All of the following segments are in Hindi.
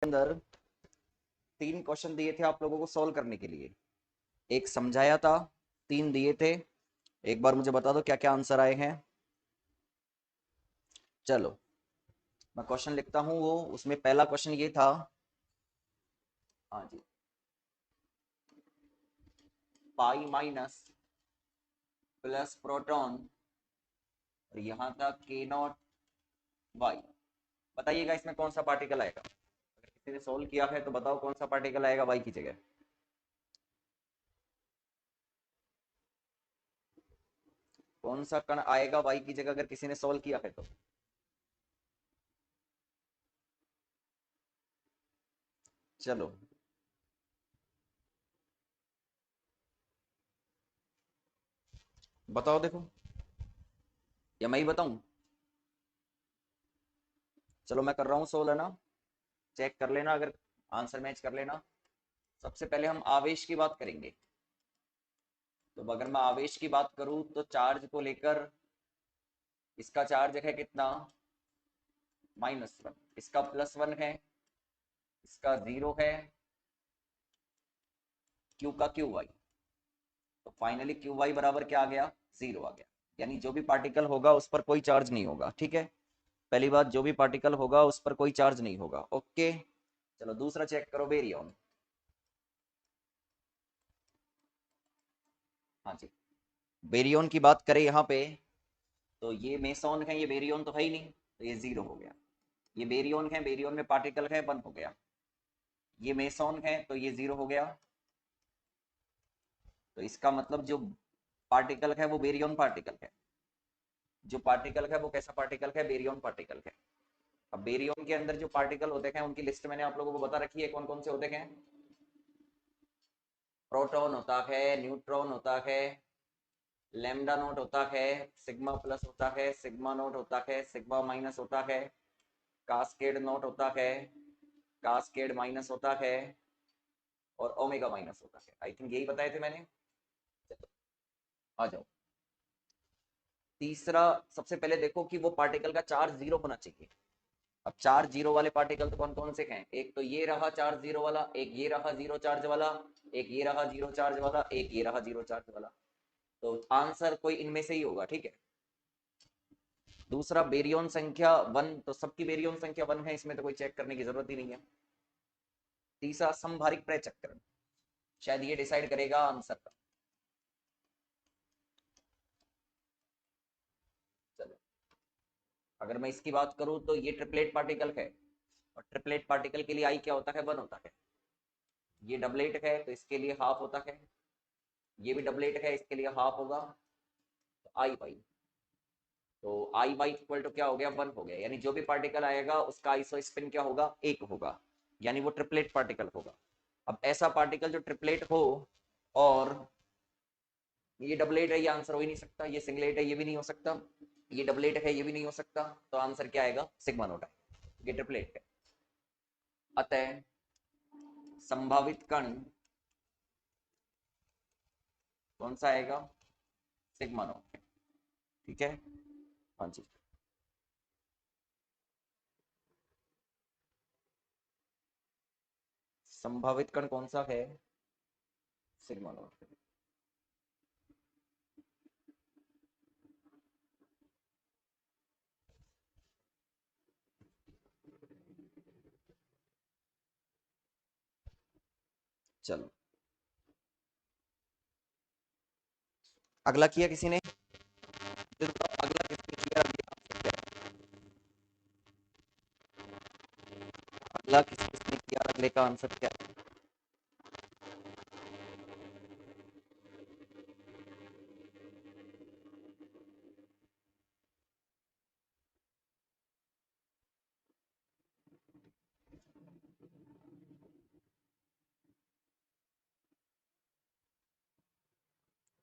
अंदर 3 क्वेश्चन दिए थे आप लोगों को सॉल्व करने के लिए। एक समझाया था, 3 दिए थे। एक बार मुझे बता दो क्या क्या आंसर आए हैं। चलो मैं क्वेश्चन लिखता हूँ। वो उसमें पहला क्वेश्चन ये था। हाँ जी, पाई माइनस प्लस प्रोटॉन और यहाँ तक के नॉट वाई। बताइएगा इसमें कौन सा पार्टिकल आएगा। अगर किसी ने सोल्व किया है तो बताओ कौन सा पार्टिकल आएगा वाई की जगह। कौन सा कण आएगा वाई की जगह अगर किसी ने सोल्व किया है तो। चलो बताओ देखो, या मैं ही बताऊं। चलो मैं कर रहा हूँ सोल्व, है ना। चेक कर लेना, अगर आंसर मैच कर लेना। सबसे पहले हम आवेश की बात करेंगे। तो अगर मैं आवेश की बात करूं तो चार्ज को लेकर इसका चार्ज है कितना, -1। इसका +1 है, इसका 0 है, क्यू का क्यू वाई। तो फाइनली क्यू वाई बराबर क्या आ गया, 0 आ गया। यानी जो भी पार्टिकल होगा उस पर कोई चार्ज नहीं होगा। ठीक है, पहली बात, जो भी पार्टिकल होगा उस पर कोई चार्ज नहीं होगा। ओके, चलो दूसरा चेक करो, बेरियम। हाँ जी, बेरियन की बात करें यहाँ पे तो ये मेसोन है, ये बेरियन तो है ही नहीं, तो ये 0 हो गया। ये बेरियन है, बेरियन में पार्टिकल है, 1 हो गया। ये मेसोन है तो ये 0 हो गया। तो इसका मतलब जो पार्टिकल है वो बेरियन पार्टिकल है। जो पार्टिकल है वो कैसा पार्टिकल है, बेरियन पार्टिकल है। अब बेरियन के अंदर जो पार्टिकल होते हैं उनकी लिस्ट मैंने आप लोगों को बता रखी है, कौन कौन से होते हैं। प्रोटॉन होता है, न्यूट्रॉन होता है, लैम्डा नोट होता है, सिग्मा प्लस होता है, सिग्मा नोट होता है, सिग्मा माइनस होता है, कास्केड नोट होता है, कास्केड माइनस होता है, और ओमेगा माइनस होता है। आई थिंक यही बताए थे मैंने। चलो आ जाओ। तीसरा, सबसे पहले देखो कि वो पार्टिकल का चार्ज 0 होना चाहिए। अब चार्ज 0 वाले पार्टिकल तो कौन कौन से हैं। एक तो ये रहा चार्ज 0 वाला, एक ये रहा 0 चार्ज वाला, एक ये रहा 0 चार्ज वाला, एक ये रहा 0 चार्ज वाला। तो आंसर कोई इनमें से ही होगा। ठीक है। दूसरा, बेरियन संख्या 1, तो सबकी बेरियन संख्या 1 है, इसमें तो कोई चेक करने की जरूरत ही नहीं है। तीसरा, संभारिक प्रचक्रण, शायद ये डिसाइड करेगा आंसर का। चलो अगर मैं इसकी बात करूं तो ये ट्रिपलेट पार्टिकल है, और ट्रिपलेट पार्टिकल के लिए आई क्या होता है, 1 होता है। ये डबलेट है तो इसके लिए हाफ होता है। ये भी डबलेट है, इसके लिए हाफ होगा। तो आई बाई, तो आई बाई इक्वल टू क्या हो गया, 1 हो गया। यानी जो भी पार्टिकल आएगा उसका आइसो स्पिन क्या होगा, 1 होगा। यानी वो ट्रिपलेट पार्टिकल होगा। अब ऐसा पार्टिकल जो ट्रिपलेट हो और ये डबलेट है, ये आंसर हो ही नहीं सकता। ये सिंगलेट है, ये भी नहीं हो सकता। ये डबलेट है, ये भी नहीं हो सकता। तो आंसर क्या आएगा, सिग्मा नोट आएगा। ये ट्रिपलेट है। अतः संभावित कण कौन सा आएगा, सिग्मा नोट। ठीक है। हाँ जी, संभावित कण कौन सा है, सिग्मा नोट। चलो अगला किया किसी ने, तो अगला किसने किया, अगला किसने किया, अगले का आंसर क्या है।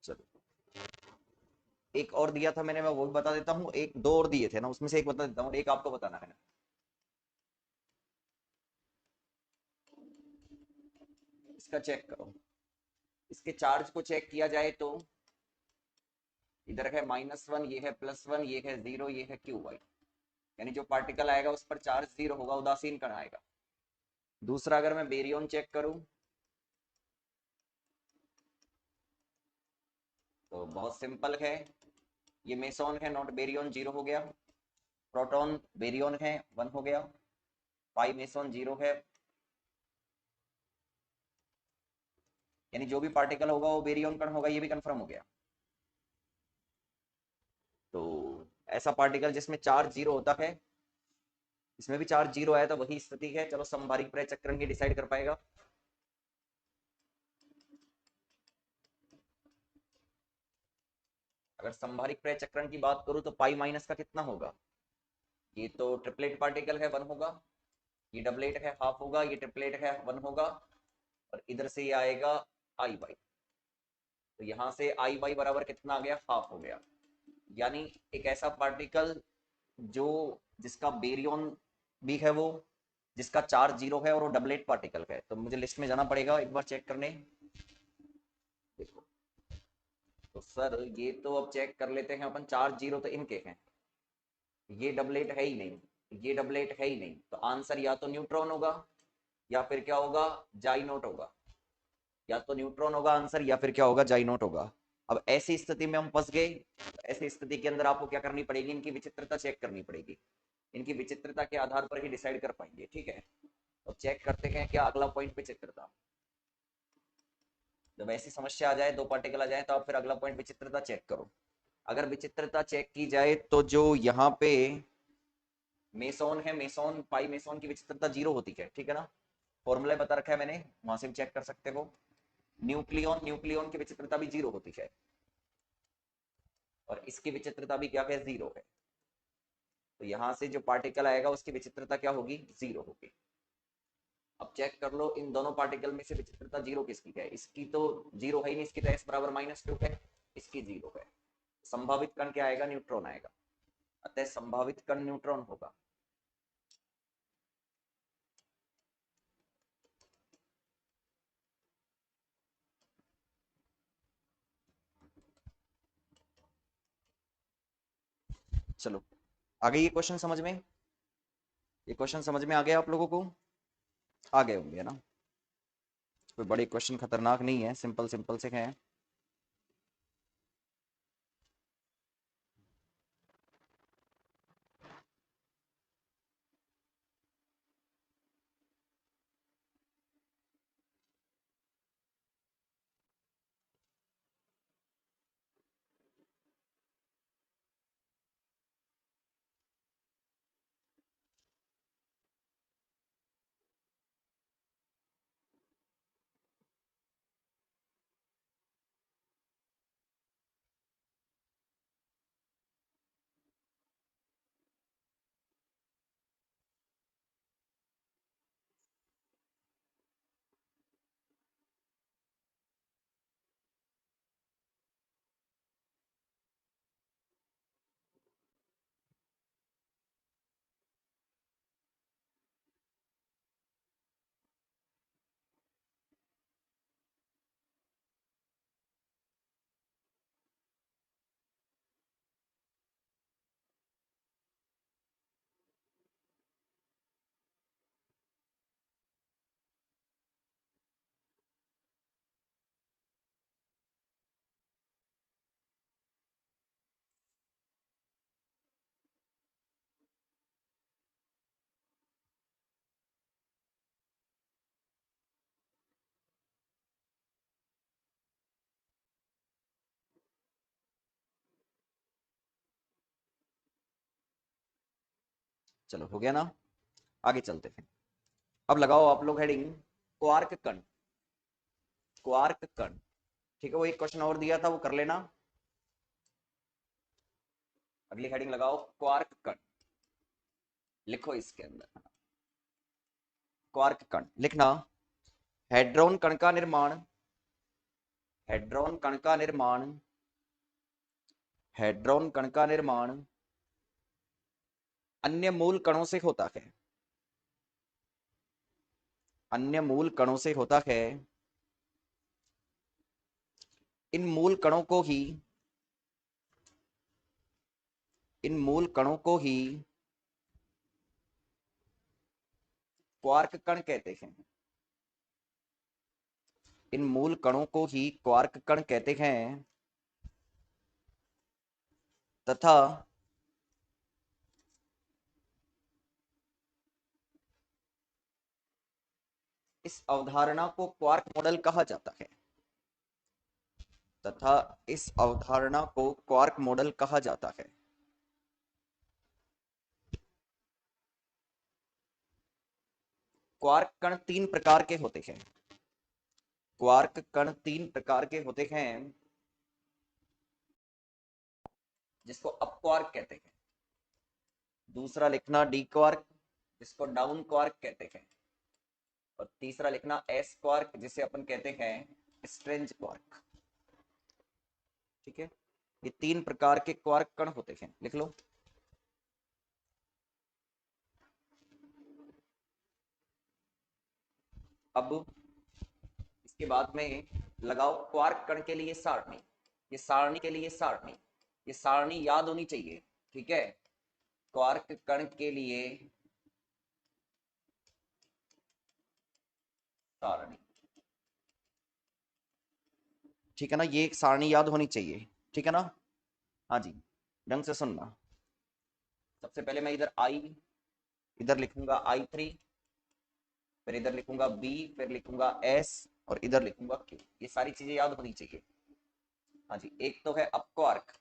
चलो एक और दिया था मैंने, मैं वो भी बता देता हूँ। एक दो और दिए थे ना, उसमें से एक बता देता हूँ, एक आपको बताना है ना। इसका चेक करो। इसके चार्ज को चेक किया जाए तो इधर है -1, ये है +1, ये है 0, ये है क्यू वाई। यानी जो पार्टिकल आएगा उस पर चार्ज 0 होगा, उदासीन कण आएगा। दूसरा अगर मैं बेरियन चेक करूं तो बहुत सिंपल है, ये मेसॉन है नॉट बेरियन, जीरो हो गया। प्रोटॉन बेरियन है, वन हो गया। पाई मेसॉन जीरो है, यानी जो भी पार्टिकल होगा वो बेरियन कण होगा, ये भी कंफर्म हो गया। तो ऐसा पार्टिकल जिसमें चार्ज जीरो होता है, इसमें भी चार्ज जीरो आया तो वही स्थिति है। चलो संभारिक प्रचक्रण ही डिसाइड कर पाएगा। अगर संभारिक प्रचक्रण की बात करूं तो पाई माइनस का कितना होगा, ये तो ट्रिपलेट पार्टिकल है, वन होगा। ये डबलेट है, हाफ होगा। ये ट्रिपलेट है, वन होगा। और इधर से ये आएगा आई वाई, तो यहां से आई वाई बराबर कितना आ गया, हाफ हो गया। यानी एक ऐसा पार्टिकल जो जिसका बेरियन भी है, वो जिसका चार्ज जीरो है और वो डबलेट पार्टिकल है। तो मुझे लिस्ट में जाना पड़ेगा एक बार चेक करने। देखो तो सर ये तो अब चेक कर लेते हैं अपन, चार्ज जीरो तो इनके हैं, ये डबलेट है ही नहीं, ये डबलेट है ही नहीं, तो आंसर या तो न्यूट्रॉन होगा या फिर क्या होगा, जाइनोट होगा। या तो न्यूट्रॉन होगा आंसर, या फिर क्या होगा, जाइनोट होगा। अब ऐसी स्थिति में हम फंस गए। ऐसी स्थिति के अंदर आपको क्या करनी पड़ेगी, इनकी विचित्रता चेक करनी पड़ेगी। इनकी विचित्रता के आधार पर ही डिसाइड कर पाएंगे, ठीक है। तो चेक करते हैं क्या अगला पॉइंट विचित्रता। जब ऐसी समस्या आ जाए, दो पार्टिकल आ जाए, तो आप फिर अगला पॉइंट विचित्रता चेक करो। अगर विचित्रता चेक की जाए तो जो यहाँ पे मेसोन है, मेसोन पाई मेसोन की विचित्रता जीरो होती है, ठीक है ना। फॉर्मूला बता रखा है मैंने, वहां से भी चेक कर सकते हो। न्यूक्लियन, न्यूक्लियन की विचित्रता भी जीरो होती है, और इसकी विचित्रता भी क्या है, जीरो है। तो यहां से जो पार्टिकल आएगा उसकी विचित्रता क्या होगी, जीरो होगी। अब चेक कर लो इन दोनों पार्टिकल में से विचित्रता जीरो किसकी है। इसकी तो जीरो है ही नहीं, इसकी तो एस बराबर माइनस टू है, इसकी जीरो है। संभावित कण क्या आएगा, न्यूट्रॉन आएगा। अतः संभावित कण न्यूट्रॉन होगा। चलो आगे, ये क्वेश्चन समझ में, ये क्वेश्चन समझ में आ गया आप लोगों को, आ गए होंगे ना। कोई बड़े क्वेश्चन खतरनाक नहीं है, सिंपल सिंपल से हैं। चलो हो गया ना, आगे चलते हैं। अब लगाओ आप लोग हेडिंग क्वार्क कण, क्वार्क कण। ठीक है, वो एक क्वेश्चन और दिया था, वो कर लेना। अगली हेडिंग लगाओ क्वार्क कण, लिखो इसके अंदर क्वार्क कण लिखना। हेड्रॉन कण का निर्माण, हेड्रॉन कण का निर्माण, हेड्रॉन कण का निर्माण अन्य मूल कणों से होता है, अन्य मूल कणों से होता है। इन मूल कणों को ही, इन मूल कणों को ही क्वार्क कण कहते हैं। इन मूल कणों को ही क्वार्क कण कहते हैं तथा इस अवधारणा को क्वार्क मॉडल कहा जाता है। तथा इस अवधारणा को क्वार्क मॉडल कहा जाता है। क्वार्क कण तीन प्रकार के होते हैं। क्वार्क कण तीन प्रकार के होते हैं, जिसको अप क्वार्क कहते हैं। दूसरा लिखना डी क्वार्क, जिसको डाउन क्वार्क कहते हैं। और तीसरा लिखना एस क्वार्क, जिसे अपन कहते हैं स्ट्रेंज क्वार्क। ठीक है, ये तीन प्रकार के क्वार्क कण होते हैं, लिख लो। अब इसके बाद में लगाओ क्वार्क कण के लिए सारणी। ये सारणी के लिए सारणी, ये सारणी याद होनी चाहिए। ठीक है, क्वार्क कण के लिए सारणी। ठीक है ना, ये एक सारणी याद होनी चाहिए। ठीक है ना, हाँ जी, ढंग से सुनना। सबसे पहले मैं इधर आई, इधर लिखूंगा I3, फिर इधर लिखूंगा B, फिर लिखूंगा S, और इधर लिखूंगा Q। ये सारी चीजें याद होनी चाहिए। हाँ जी, एक तो है अप क्वार्क,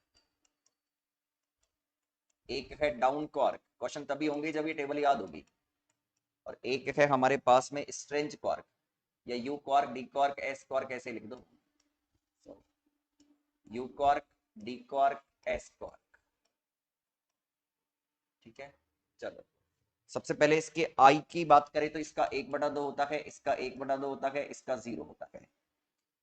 एक है डाउन क्वार्क, क्वेश्चन तभी होंगे जब ये टेबल याद होगी। और एक है हमारे पास में स्ट्रेंज क्वार्क, या you quark, D quark, S quark, ऐसे लिख दो। You quark, D quark, S quark. ठीक है, चलो सबसे पहले इसके आई की बात करें तो इसका 1/2 होता है, इसका 1/2 होता है, इसका 0 होता है।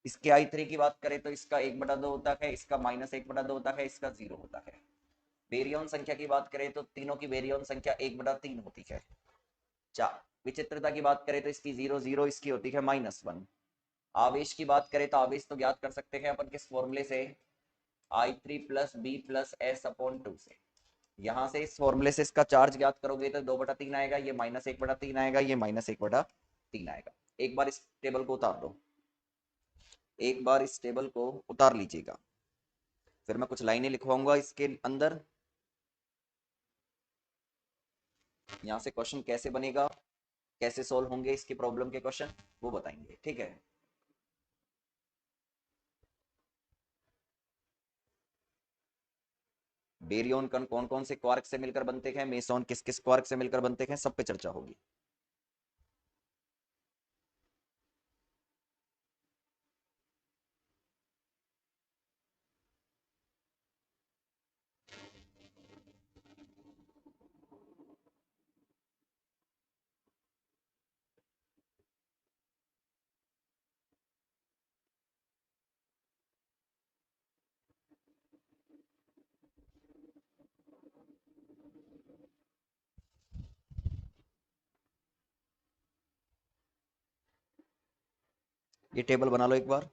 इसके I3 की बात करें तो इसका 1/2 होता है, इसका -1/2 होता है, इसका 0 होता है। बेरियन संख्या की बात करें तो तीनों की बेरियन संख्या 1/3 होती है। चार विचित्रता की बात करें तो इसकी 0 0, इसकी होती है -1। आवेश की बात करें तो आवेश तो ज्ञात कर सकते हैं अपन किस फॉर्मूले से, I3 + B + S/2 से। यहां से इस फॉर्मूले से इसका चार्ज ज्ञात करोगे तो 2/3 आएगा, ये -1/3 आएगा, ये -1/3 आएगा। एक बार इस टेबल को उतार दो, एक बार इस टेबल को उतार लीजिएगा, फिर मैं कुछ लाइनें लिखवाऊंगा इसके अंदर। यहाँ से क्वेश्चन कैसे बनेगा, कैसे सोल्व होंगे इसकी प्रॉब्लम के क्वेश्चन, वो बताएंगे। ठीक है, बेरियन कण कौन कौन से क्वार्क से मिलकर बनते हैं, मेसॉन किस किस क्वार्क से मिलकर बनते हैं, सब पे चर्चा होगी। ये टेबल बना लो एक बार।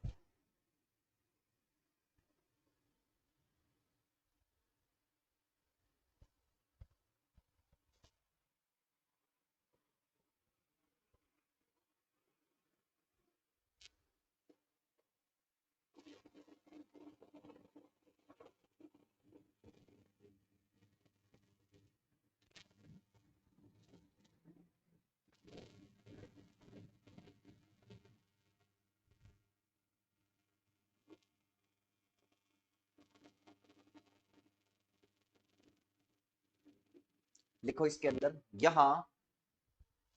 लिखो इसके अंदर, यहाँ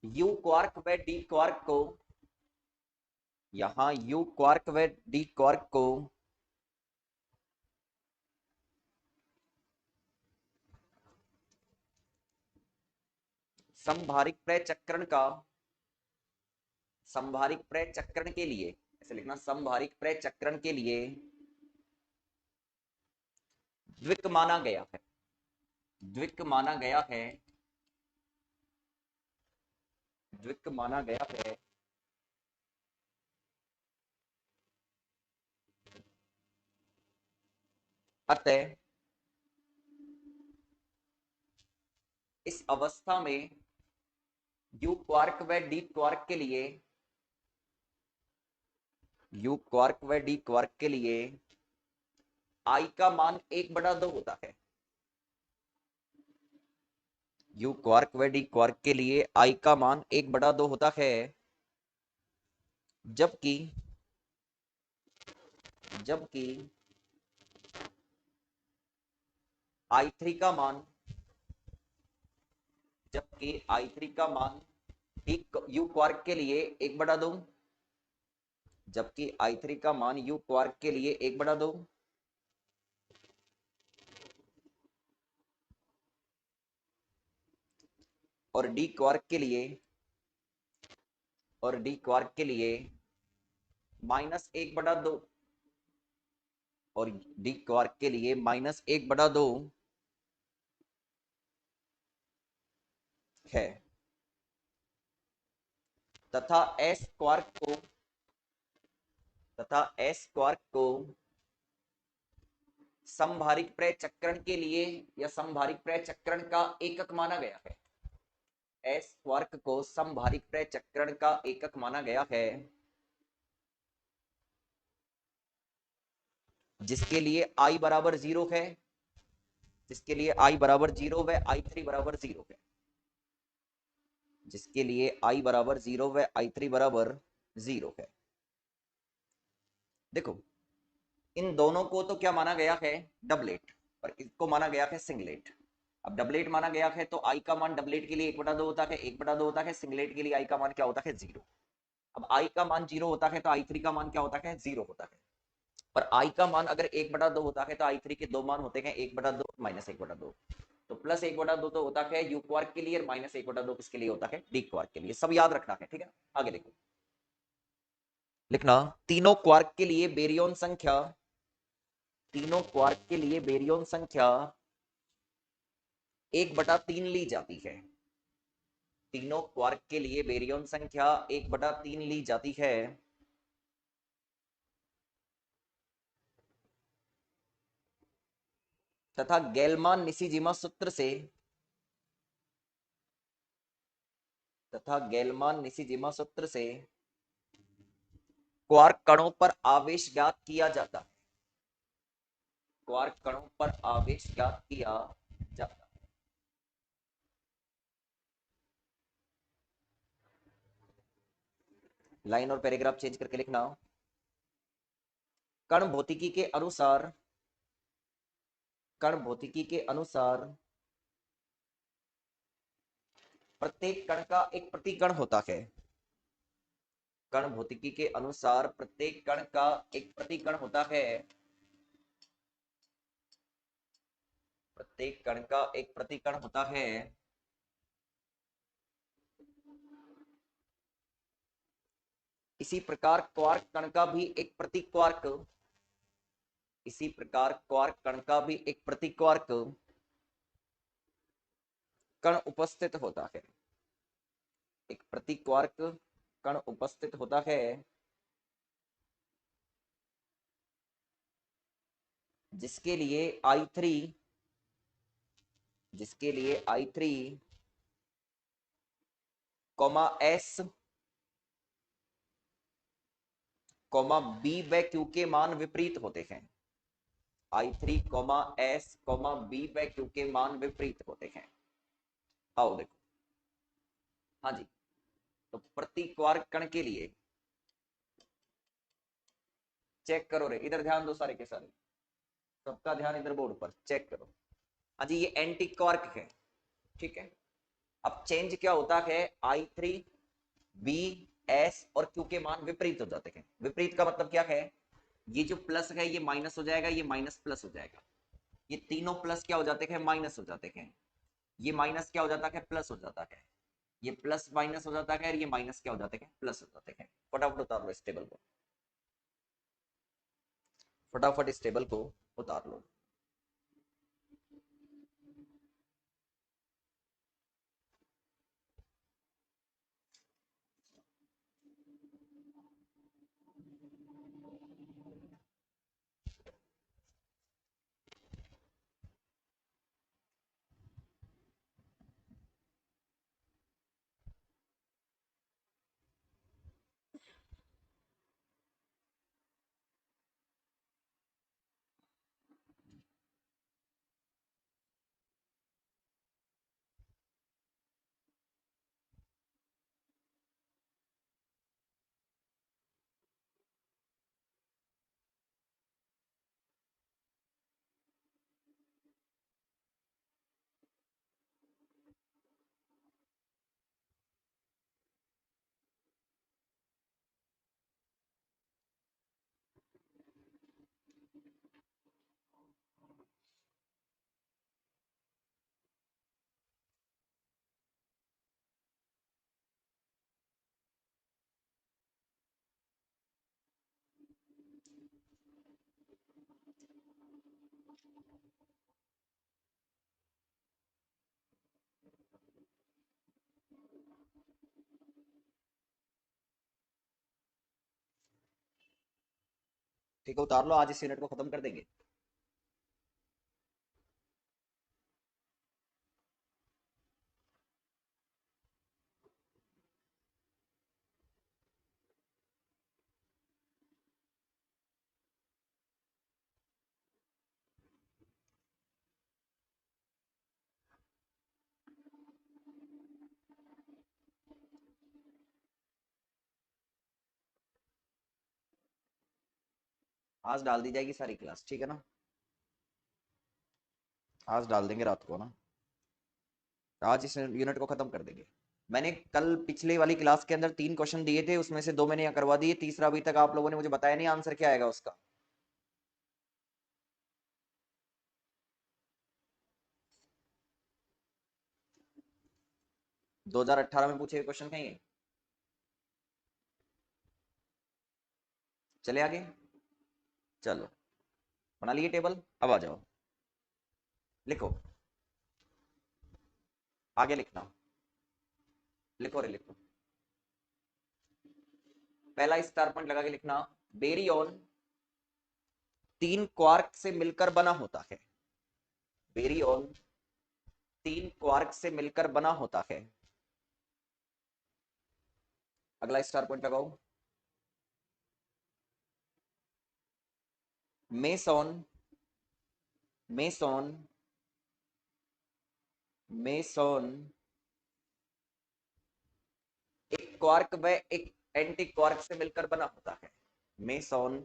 यू क्वार्क व डी क्वार्क को, यहाँ यू क्वार्क व डी क्वार्क को संभारिक प्रचक्रण का, संभारिक प्रचक्रण के लिए, ऐसे लिखना, संभारिक प्रचक्रण के लिए द्विक माना गया है। द्विक माना गया है, द्विक माना गया है। अतः इस अवस्था में यू क्वार्क व डी क्वार्क के लिए, यू क्वार्क व डी क्वार्क के लिए आई का मान 1/2 होता है। यू क्वार्क व डी क्वार्क के लिए आई का मान 1/2 होता है, जबकि जबकि I3 का मान, जबकि I3 का मान यू क्वार्क के लिए 1/2, जबकि I3 का मान यू क्वार्क के लिए 1/2 और डी क्वार्क के लिए, और डी क्वार्क के लिए -1/2 और डी क्वार्क के लिए -1/2 है, तथा एस क्वार्क को, तथा एस क्वार्क को समभारिक प्रचक्रण के लिए या समभारिक प्रचक्रण का एकक माना गया है। एस क्वार्क को समभारिक प्रचक्रण का एकक माना गया है, जिसके लिए I बराबर 0 है, जिसके लिए I बराबर 0 व I3 बराबर 0 है, जिसके लिए I बराबर 0 व I3 बराबर 0 है। देखो, इन दोनों को तो क्या माना गया है, डबलेट, और इसको माना गया है सिंगलेट। अब डबलेट माना गया है तो I का मान डबलेट के लिए 1/2 होता है, 1/2 होता है, सिंगलेट के लिए I का मान क्या होता है, 0। अब I का मान 0 होता है तो I3 का मान क्या होता है, 0 होता है। पर I का मान अगर 1/2 होता है तो I3 के दो मान होते हैं, 1/2 -1/2। तो +1/2 तो होता है यू क्वार्क के लिए, और -1/2 किसके लिए होता है, डी क्वार्क के लिए। सब याद रखना है, ठीक है। आगे देखो, लिखना तीनों क्वार्क के लिए बेरियन संख्या, तीनों क्वार्क के लिए बेरियन संख्या 1/3 ली जाती है। तीनों क्वार्क के लिए बेरियन संख्या 1/3 ली जाती है, तथा गेलमान निशिजिमा सूत्र से, तथा गेलमान निशिजिमा सूत्र से क्वार्क कणों पर आवेश ज्ञात किया जाता है, क्वार्क कणों पर आवेश ज्ञात किया जाता है। लाइन और पैराग्राफ चेंज करके लिखना, कण भौतिकी के अनुसार, कण भौतिकी के अनुसार प्रत्येक कण का एक प्रतिकण होता है। कण भौतिकी के अनुसार प्रत्येक कण का एक प्रतिकण होता है, प्रत्येक कण का एक प्रतिकण होता है, इसी प्रकार क्वार्क कण का भी एक प्रतिक्वार्क, इसी प्रकार क्वार्क कण का भी एक प्रतिक्वार्क कण उपस्थित होता है, एक प्रतिक्वार्क कण उपस्थित होता है, जिसके लिए I3, जिसके लिए I3 S B व Q के मान विपरीत होते हैं। I3 S B व Q के मान विपरीत होते हैं। आओ देखो, हाँ जी, तो प्रतिक्वार्क कण के लिए चेक करो रे, इधर ध्यान दो सारे के सारे, सबका ध्यान इधर बोर्ड पर, चेक करो। हाँ जी, ये एंटी क्वार्क है, ठीक है। अब चेंज क्या होता है, I3 B S और Q के मान विपरीत हो जाते हैं। विपरीत का मतलब क्या है, ये जो प्लस है ये माइनस हो जाएगा, ये माइनस प्लस हो जाएगा, ये तीनों प्लस क्या हो जाते हैं, माइनस हो जाते हैं, ये माइनस क्या हो जाता है, प्लस हो जाता है, ये प्लस माइनस हो जाता है, और ये माइनस क्या हो जाते हैं, प्लस हो जाते हैं। फटाफट उतार लो इस टेबल को, फटाफट इस टेबल को उतार लो। ठीक है, उतार लो, आज इस यूनिट को खत्म कर देंगे। आज डाल दी जाएगी सारी क्लास, ठीक है ना? आज डाल देंगे रात को ना, आज इस यूनिट को खत्म कर देंगे। मैंने कल पिछले वाली क्लास के अंदर 3 क्वेश्चन दिए थे, उसमें से 2 मैंने यहाँ करवा दिए, तीसरा अभी तक आप लोगों ने मुझे बताया नहीं आंसर क्या आएगा उसका। 2018 में पूछे हुए क्वेश्चन कहीं है? चले आगे, चलो बना लिए टेबल, अब आ जाओ, लिखो, आगे लिखना, लिखो रे लिखो। पहला स्टार पॉइंट लगा के लिखना, बेरियन 3 क्वार्क से मिलकर बना होता है। बेरियन 3 क्वार्क से मिलकर बना होता है। अगला स्टार पॉइंट लगाओ, मेसोन मेसोन मेसोन एक क्वार्क व एक एंटी क्वार्क से मिलकर बना होता है। मेसोन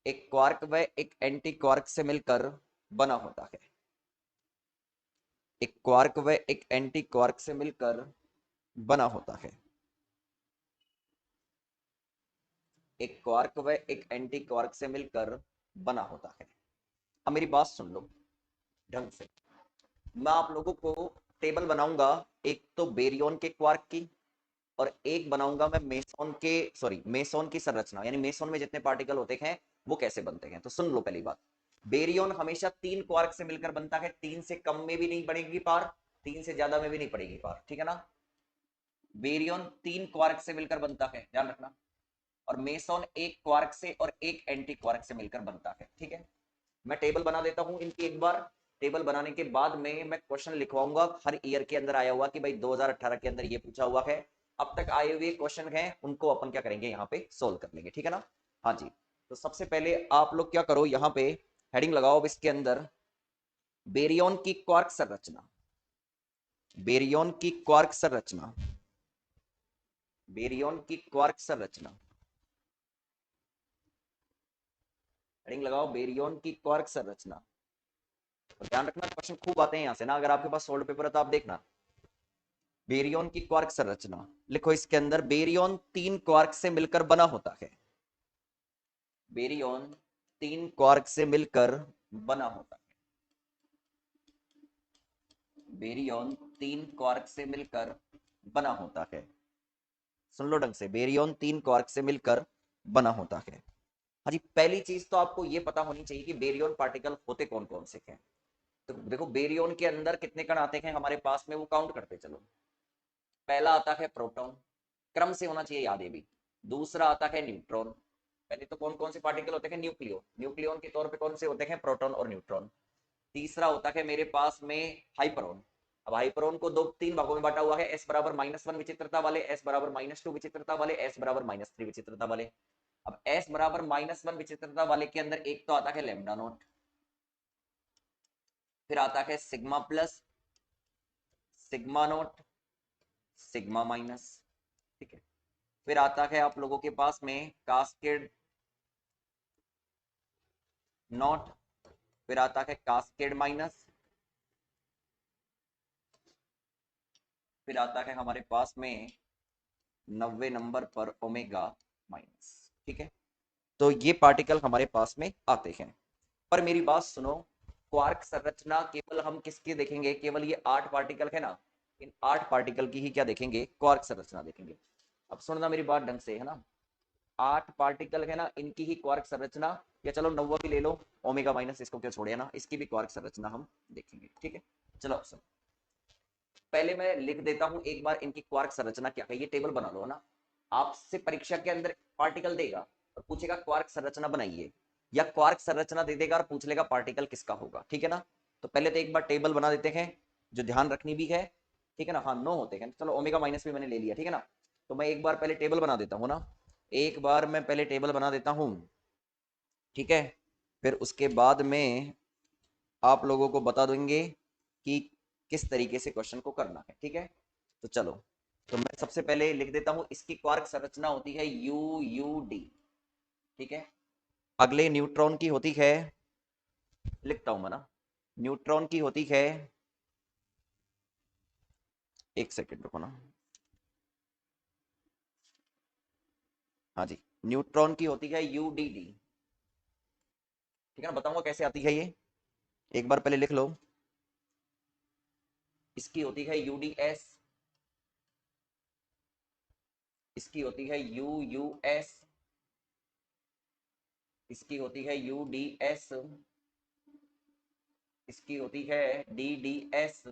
एक क्वार्क व एक एंटी क्वार्क से मिलकर बना होता है। एक क्वार्क व एक एंटी क्वार्क से मिलकर बना होता है। एक क्वार्क व एक एंटी क्वार्क से मिलकर बना होता है। अब मेरी बात सुन लो ढंग से। मैं आप लोगों को टेबल बनाऊंगा, एक तो बेरियन के क्वार्क की, और एक बनाऊंगा मैं मेसोन की संरचना, यानी मेसोन में जितने पार्टिकल होते हैं वो कैसे बनते हैं। तो सुन लो पहली बात, बेरियन हमेशा 3 क्वार्क से मिलकर बनता है, 3 से कम में भी नहीं पड़ेगी पार, 3 से ज्यादा में भी नहीं पड़ेगी पार, ठीक है ना? बेरियन 3 क्वार्क से मिलकर बनता है, ध्यान रखना। और मेसोन एक क्वार्क से और एक एंटी क्वार्क से मिलकर बनता है, ठीक है? मैं टेबल बना देता हूं इनकी एक बार। टेबल बनाने के बाद में मैं क्वेश्चन लिखवाऊंगा हर ईयर के अंदर आया हुआ कि भाई 2018 के अंदर ये पूछा हुआ है। अब तक आए हुए क्वेश्चन हैं उनको अपन क्या करेंगे, यहाँ पे सोल्व कर लेंगे, ठीक है ना? हाँ जी। तो सबसे पहले आप लोग क्या करो, यहाँ पे हेडिंग लगाओ अब इसके अंदर, बेरियन की क्वार्क संरचना। बेरियन की क्वार्क संरचना। बेरियन की क्वार्क संरचना। हेडिंग लगाओ, बेरियन की क्वार्क संरचना। तो ध्यान रखना क्वेश्चन खूब आते हैं यहाँ से ना, अगर आपके पास सोल्ड पेपर है तो आप देखना। बेरियन की क्वार्क संरचना लिखो, इसके अंदर बेरियन 3 क्वार्क से मिलकर बना होता है। बेरियन 3 क्वार्क से मिलकर बना होता है। बेरियन 3 क्वार्क से मिलकर बना होता है। सुन लो ढंग से, बेरियन 3 क्वार्क से मिलकर बना होता है। हाँ जी, पहली चीज तो आपको ये पता होनी चाहिए कि बेरियन पार्टिकल होते कौन कौन से हैं। तो देखो बेरियन के अंदर कितने कण आते हैं हमारे पास में, वो काउंट करते चलो। पहला आता है प्रोटॉन, क्रम से होना चाहिए याद ये भी। दूसरा आता है न्यूट्रॉन। पहले तो कौन कौन से पार्टिकल होते हैं, न्यूक्लियो, न्यूक्लियन के तौर पे कौन से होते हैं, प्रोटॉन और न्यूट्रॉन। तीसरा होता है मेरे पास में हाइपरॉन। अब हाइपरॉन को 3 भागों में बांटा हुआ है, एस बराबर -1 विचित्रता वाले, एस बराबर -2 विचित्रता वाले, एस बराबर -3 विचित्रता वाले। अब एस बराबर -1 विचित्रता वाले के अंदर एक तो आता है लैम्डा नॉट, फिर आता है sigma plus, sigma not, sigma minus, ठीक है? फिर आता है आप लोगों के पास में कास्केड नॉट, फिर आता है कास्केड माइनस, फिर आता है हमारे पास में 90 नंबर पर ओमेगा माइनस, ठीक है? तो ये पार्टिकल हमारे पास में आते हैं। पर मेरी बात सुनो, क्वार्क संरचना केवल हम किसकी देखेंगे, केवल ये 8 पार्टिकल है ना, इन 8 पार्टिकल की ही क्या देखेंगे, क्वार्क संरचना देखेंगे। अब सुनना मेरी बात ढंग से, है ना? 8 पार्टिकल है ना, इनकी ही क्वार्क संरचना, या चलो 9 भी ले लो, ओमेगा माइनस इसको क्या छोड़े ना, इसकी भी क्वार्क संरचना हम देखेंगे, ठीक है? चलो सुनो, पहले मैं लिख देता हूं एक बार इनकी क्वार्क संरचना क्या है, ये टेबल बना लो ना। आपसे परीक्षा के अंदर पार्टिकल देगा और पूछेगा क्वार्क संरचना बनाइए, या क्वार्क संरचना दे देगा और पूछ लेगा पार्टिकल किसका होगा, ठीक है ना। तो पहले तो एक बार टेबल बना देते हैं, जो ध्यान रखनी भी है, ठीक है ना। हाँ 9 होते हैं, चलो ओमेगा माइनस भी मैंने ले लिया, ठीक है ना। तो मैं एक बार पहले टेबल बना देता हूँ ना, एक बार मैं पहले टेबल बना देता हूँ, ठीक है। फिर उसके बाद में आप लोगों को बता देंगे कि किस तरीके से क्वेश्चन को करना है, ठीक है। तो चलो, तो मैं सबसे पहले लिख देता हूं, इसकी क्वार्क संरचना होती है यू यू डी, ठीक है। अगले न्यूट्रॉन की होती है, लिखता हूं मैं ना, न्यूट्रॉन की होती है, एक सेकेंड रुको ना, हाँ जी, न्यूट्रॉन की होती है यू डी डी, ठीक है ना। बताऊंगा कैसे आती है ये, एक बार पहले लिख लो। इसकी होती है यू डी एस, इसकी होती है यू यू एस, इसकी होती है यू डी एस, इसकी होती है डी डी एस,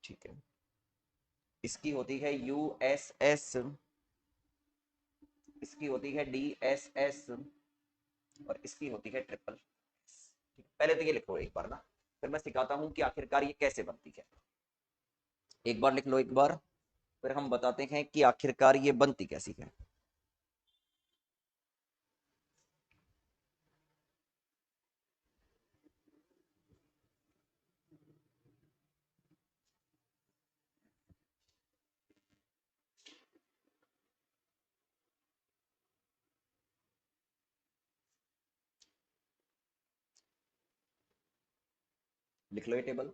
ठीक है। इसकी होती है यू एस एस, इसकी होती है डी एस एस, और इसकी होती है ट्रिपल एस। पहले तो ये लिखो एक बार ना, फिर मैं सिखाता हूं कि आखिरकार ये कैसे बनती है। एक बार लिख लो एक बार, फिर हम बताते हैं कि आखिरकार ये बनती कैसी है। लिख लो ये टेबल।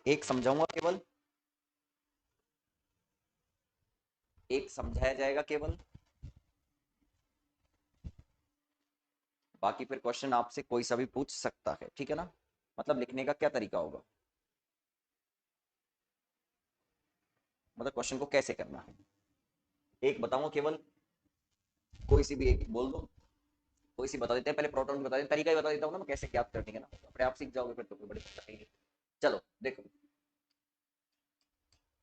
एक समझाऊंगा केवल, एक समझाया जाएगा केवल, बाकी फिर क्वेश्चन आपसे कोई सा भी पूछ सकता है, ठीक है ना। मतलब लिखने का क्या तरीका होगा, मतलब क्वेश्चन को कैसे करना है, एक बताऊंगा केवल, कोई सी भी एक बोल दो, कोई सी बता देते हैं। पहले प्रोटॉन बता देते, तरीका ही बता देता हूँ ना मैं कैसे क्या करनी है ना, अपने आप सीख जाओगे फिर तो कोई बड़ी दिक्कत नहीं है। चलो देखो,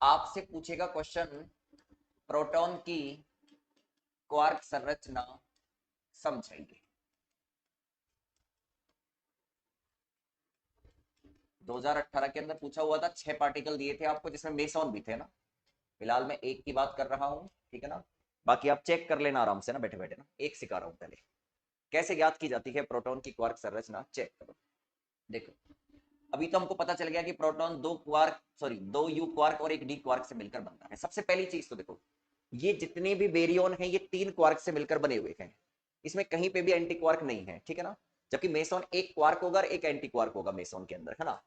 आपसे पूछेगा क्वेश्चन, प्रोटॉन की क्वार्क संरचना समझाइए। 2018 के अंदर पूछा हुआ था, 6 पार्टिकल दिए थे आपको जिसमें मेसॉन भी थे ना। फिलहाल मैं एक की बात कर रहा हूँ, ठीक है ना। बाकी आप चेक कर लेना आराम से ना, बैठे बैठे ना, एक सिखा रहा हूँ पहले कैसे ज्ञात की जाती है प्रोटॉन की क्वार्क संरचना, चेक करो। देखो, अभी तो हमको पता चल गया कि प्रोटॉन दो क्वार्क, सॉरी दो यू क्वार्क और एक डी क्वार्क से मिलकर बनता है। सबसे पहली चीज तो देखो, ये जितने भी बेरियन हैं ये 3 क्वार्क से मिलकर बने हुए हैं, इसमें कहीं पे भी एंटी क्वार्क नहीं है, ठीक है ना। जबकि मेसॉन एक क्वार्क होगा और एक एंटी क्वार्क होगा मेसॉन के अंदर, है ना।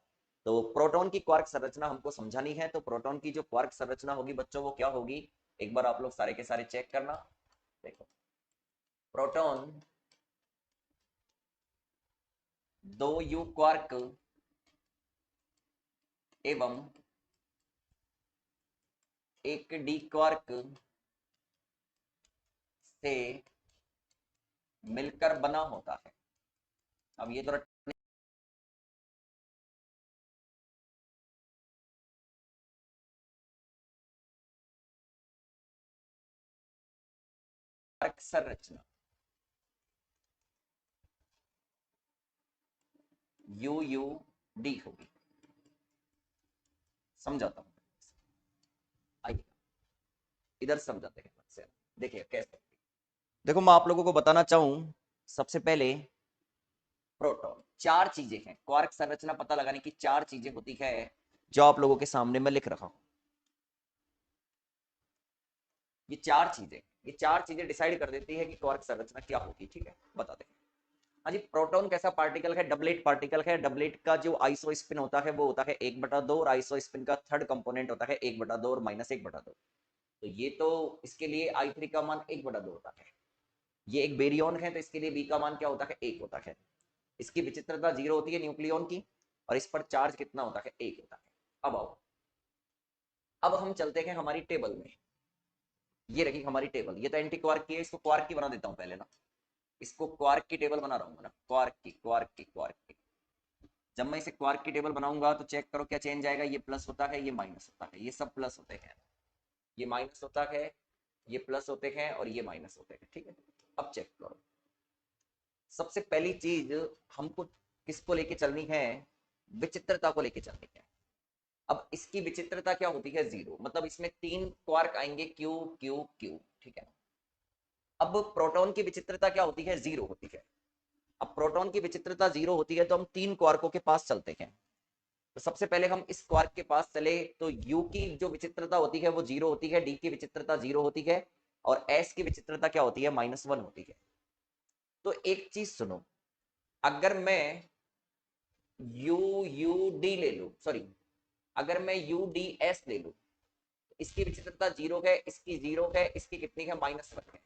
तो प्रोटॉन की क्वार्क संरचना हमको समझानी है, तो प्रोटॉन की जो क्वार्क संरचना होगी बच्चों वो क्या होगी, एक बार आप लोग सारे के सारे चेक करना। देखो, प्रोटॉन दो यू क्वार्क एवं एक डी क्वार्क से मिलकर बना होता है। अब ये तो क्वार्क संरचना यू यू डी होगी, समझाता हूं, आइए इधर समझाते हैं। देखिए कैसे, देखो मैं आप लोगों को बताना चाहूं, सबसे पहले प्रोटॉन, चार चीजें हैं क्वार्क संरचना पता लगाने की, चार चीजें होती है जो आप लोगों के सामने मैं लिख रहा हूं। ये चार चीजें, ये चार चीजें डिसाइड कर देती है कि क्वार्क संरचना क्या होगी, ठीक है बताते हैं। हाँ जी, प्रोटॉन कैसा पार्टिकल है, डबलेट पार्टिकल है। डबलेट का जो आइसो स्पिन होता है वो होता है 1/2, और आइसो स्पिन का थर्ड कंपोनेंट होता है 1/2 और -1/2। तो ये तो इसके लिए I3 का मान 1/2 होता है। ये एक बेरियन है तो इसके लिए बी का मान क्या होता है, 1 होता है। इसकी विचित्रता 0 होती है न्यूक्लियन की, और इस पर चार्ज कितना होता है, 1 होता है। अब आओ, अब हम चलते हैं हमारी टेबल में। ये रखी हमारी टेबल, ये तो एंटी क्वार्क की है, इसको क्वार्क की बना देता हूँ पहले ना, इसको क्वार्क की टेबल बना रहा हूँ ना, क्वार्क की। जब मैं इसे क्वार्क की टेबल बनाऊंगा तो चेक करो क्या चेंज आएगा, ये प्लस होता है, ये माइनस होता है, ये सब प्लस होते हैं, ये माइनस होता है, ये प्लस होते हैं और ये माइनस होते हैं, ठीक है। अब चेक करो, सबसे पहली चीज हमको किसको लेके चलनी है, विचित्रता को लेके चलनी है। अब इसकी विचित्रता क्या होती है, जीरो, मतलब इसमें तीन क्वार्क आएंगे, क्यू क्यू क्यू, ठीक है। अब प्रोटॉन की विचित्रता क्या होती है, जीरो होती है। अब प्रोटॉन की विचित्रता जीरो होती है तो हम तीन क्वार्कों के पास चलते हैं। तो सबसे पहले हम इस क्वार्क के पास चले तो यू की जो विचित्रता होती है वो जीरो होती है, डी की विचित्रता जीरो होती है और एस की विचित्रता क्या होती है, -1 होती है। तो एक चीज सुनो, अगर मैं यू यू डी ले लू, सॉरी, अगर मैं यू डी एस ले लू, इसकी विचित्रता जीरो है, इसकी जीरो है, इसकी कितनी है, -1 है।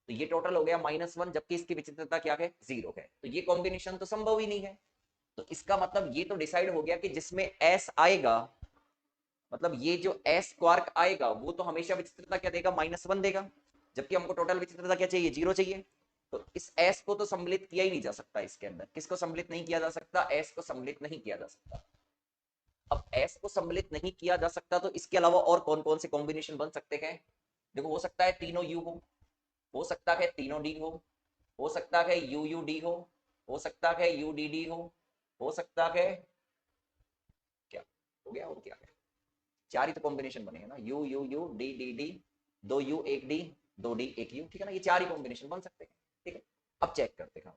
तो ये टोटल हो गया -1, जबकि इसकी विचित्रता क्या है, जीरो है। तो ये कॉम्बिनेशन तो संभव ही नहीं है। तो इसका मतलब ये तो डिसाइड हो गया कि जिसमें एस आएगा, मतलब ये जो एस क्वार्क आएगा वो तो हमेशा विचित्रता क्या देगा, -1 देगा, जबकि हमको टोटल विचित्रता क्या चाहिए, जीरो चाहिए। तो इस एस को तो सम्मिलित किया ही नहीं जा सकता, इसके अंदर किसको सम्मिलित नहीं किया जा सकता, एस को सम्मिलित नहीं किया जा सकता। अब एस को सम्मिलित नहीं किया जा सकता तो इसके अलावा और कौन कौन से कॉम्बिनेशन बन सकते हैं, देखो, हो सकता है तीनों यू हो सकता है तीनों डी हो सकता है यू यू डी हो सकता है यू डी डी हो सकता है, क्या हो गया, और क्या है, चार ही तो कॉम्बिनेशन बनेगा ना, you you U D D D, दो यू एक डी, दो डी एक यू, ठीक है ना, ये चार ही कॉम्बिनेशन बन सकते हैं, ठीक है। अब चेक करते हैं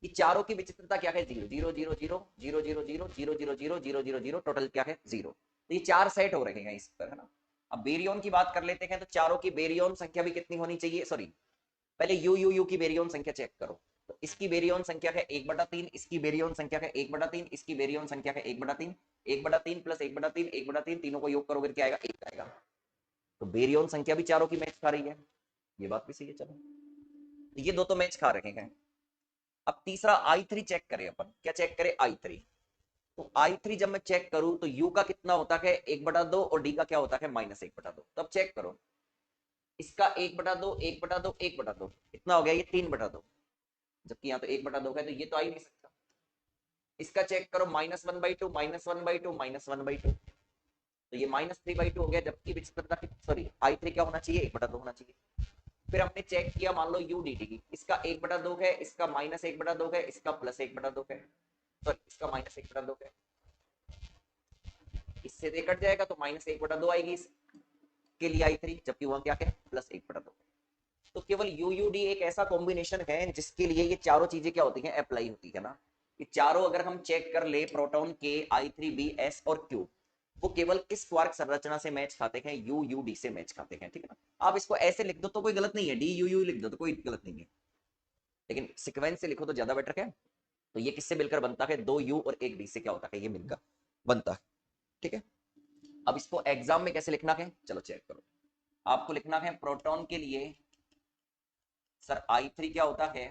ये चारों की विचित्रता क्या है, zero zero zero zero zero zero zero zero zero zero zero zero zero, total क्या है, जीरो। तो ये चार सेट हो रहे हैं इस पर, है ना। अब बेरियन की बात कर लेते हैं, तो चारों की बेरियन संख्या भी कितनी होनी चाहिए, सॉरी, पहले यू यू यू की बेरियन संख्या चेक करो। तो इसकी बेरियन संख्या है 1/3, इसकी बेरियन संख्या है 1/3, इसकी बेरियन संख्या है 1/3, 1/3 प्लस 1/3 1/3, तीनों को योग करोगे क्या आएगा, एक आएगा। तो बेरियन संख्या भी चारों की मैच खा रही है, ये बात भी सही है, चलो ये दो तो मैच खा रहे हैं। अब तीसरा I3 चेक करें अपन, क्या चेक करें, I3। तो I3 जब मैं चेक करूं तो U का कितना होता है, 1/2 और D का क्या होता है, -1/2। तब चेक करो, इसका 1/2 1/2 1/2 कितना हो गया, ये 3/2, जबकि यहाँ तो 1/2 है, तो ये तो आ ही नहीं सकता। इसका चेक करो, -1/2 -1/2 -1/2, तो ये -3/2 हो गया, जबकि विचित्रता, सॉरी, I3 क्या होना चाहिए, 1/2 होना चाहिए। फिर हमने चेक किया, मान लो यू डी डी, इसका 1/2 है, इसका -1/2 है, इसका +1/2 है, सॉरी, इसका -1/2 है, इससे दे कट जाएगा तो -1/2 आएगी इसके लिए I3, जबकि वह क्या है, +1/2। तो केवल यू यू डी एक ऐसा कॉम्बिनेशन है जिसके लिए ये चारों चीजें क्या होती हैं, अप्लाई होती है ना। ये चारों अगर हम चेक कर ले, प्रोटॉन के I3B S और Q, वो केवल किस क्वार्क संरचना से मैच खाते हैं, यू यू डी से मैच खाते हैं, ठीक है ना। आप इसको ऐसे लिख दो तो कोई गलत नहीं है, डी यू यू लिख दो तो कोई गलत नहीं है, लेकिन सिक्वेंस से लिखो तो ज्यादा बेटर है। तो ये किससे मिलकर बनता है, दो यू और एक डी से क्या होता है, ये मिलकर बनता है, ठीक है। अब इसको एग्जाम में कैसे लिखना है, चलो चेक करो। आपको लिखना है प्रोटॉन के लिए सर I3 क्या होता है,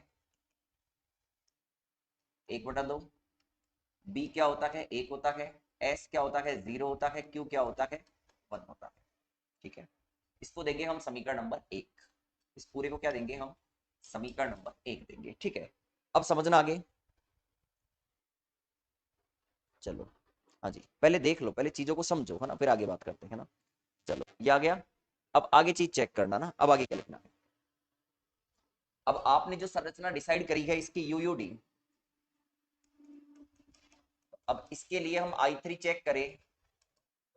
1/2, बी क्या होता है, 1 होता है, एस क्या होता है, 0 होता है, क्यू क्या होता है, 1 होता है, ठीक है। इसको देंगे हम समीकरण नंबर 1, इस पूरे को क्या देंगे हम, समीकरण नंबर 1 देंगे, ठीक है। अब समझना आगे, चलो, हाँ जी, पहले देख लो, पहले चीजों को समझो, है ना, फिर आगे बात करते हैं ना। चलो ये आ गया। अब आगे चीज चेक करना ना, अब आगे क्या लिखना है। अब आपने जो संरचना डिसाइड करी है इसकी यू यू डी, अब इसके लिए हम I3 चेक करें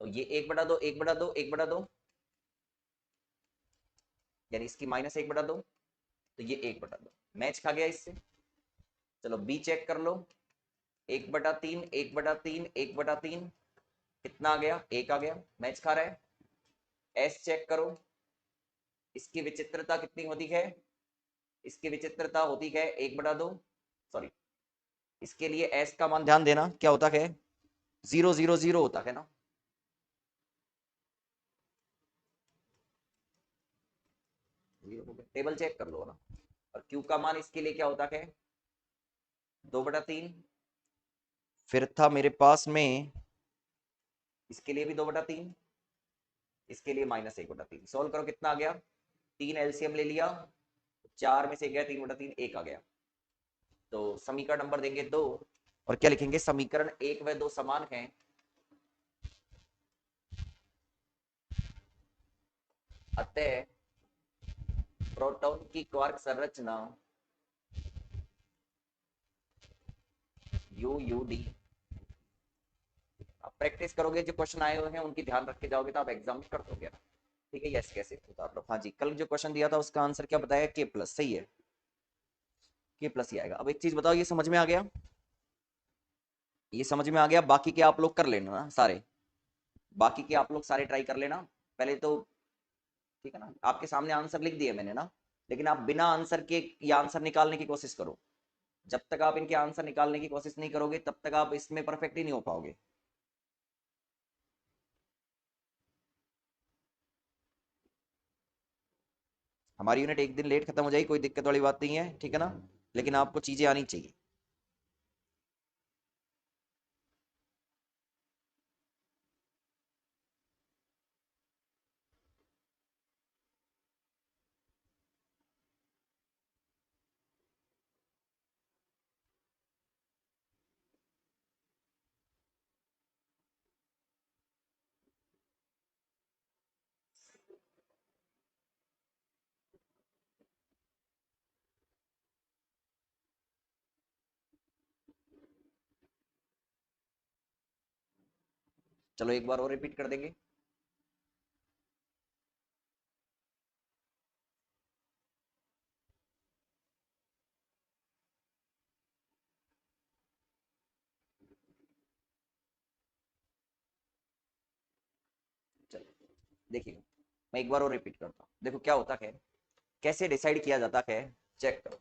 तो ये 1/2 1/2 1/2, यानी इसकी -1/2, तो ये 1/2 मैच खा गया इससे। चलो बी चेक कर लो, 1/3 1/3 1/3, कितना आ गया, 1 आ गया, मैच खा रहा है। एस चेक करो, इसकी विचित्रता कितनी होती है, इसकी विचित्रता होती है 1/2, सॉरी, इसके लिए एस का मान ध्यान देना क्या होता है, 0 0 0 होता है ना। टेबल चेक कर लो ना। और क्यू का मान इसके लिए क्या होता है, 2/3, फिर था मेरे पास में इसके लिए भी 2/3, इसके लिए -1/3। सोल्व करो, कितना आ गया, 3 एलसीएम ले लिया, 4 में से गया 3/3, 1 आ गया। तो समीकरण नंबर देंगे 2, और क्या लिखेंगे, समीकरण 1 व 2 समान हैं, अतः प्रोटॉन की क्वार्क संरचना UUD। आप प्रैक्टिस करोगे, जो क्वेश्चन आए हुए हैं उनकी ध्यान रख के जाओगे तो आप एग्जाम में कर दोगे ना। ठीक है, यस कैसे उतार लो। हाँ जी, कल जो क्वेश्चन दिया था उसका आंसर क्या बताया, K+, सही है, K+ ही आएगा। अब एक चीज बताओ, ये समझ में आ गया, ये समझ में आ गया, बाकी के आप लोग कर लेना ना सारे, बाकी के आप लोग सारे ट्राई कर लेना पहले तो, ठीक है ना। आपके सामने आंसर लिख दिए मैंने ना, लेकिन आप बिना आंसर के ये आंसर निकालने की कोशिश करो। जब तक आप इनके आंसर निकालने की कोशिश नहीं करोगे तब तक आप इसमें परफेक्ट ही नहीं हो पाओगे। हमारी यूनिट एक दिन लेट खत्म हो जाएगी, कोई दिक्कत वाली बात नहीं है, ठीक है ना, लेकिन आपको चीजें आनी चाहिए। चलो एक बार और रिपीट कर देंगे। चलो देखिए, मैं एक बार और रिपीट करता हूँ। देखो क्या होता है, कैसे डिसाइड किया जाता है, चेक करो।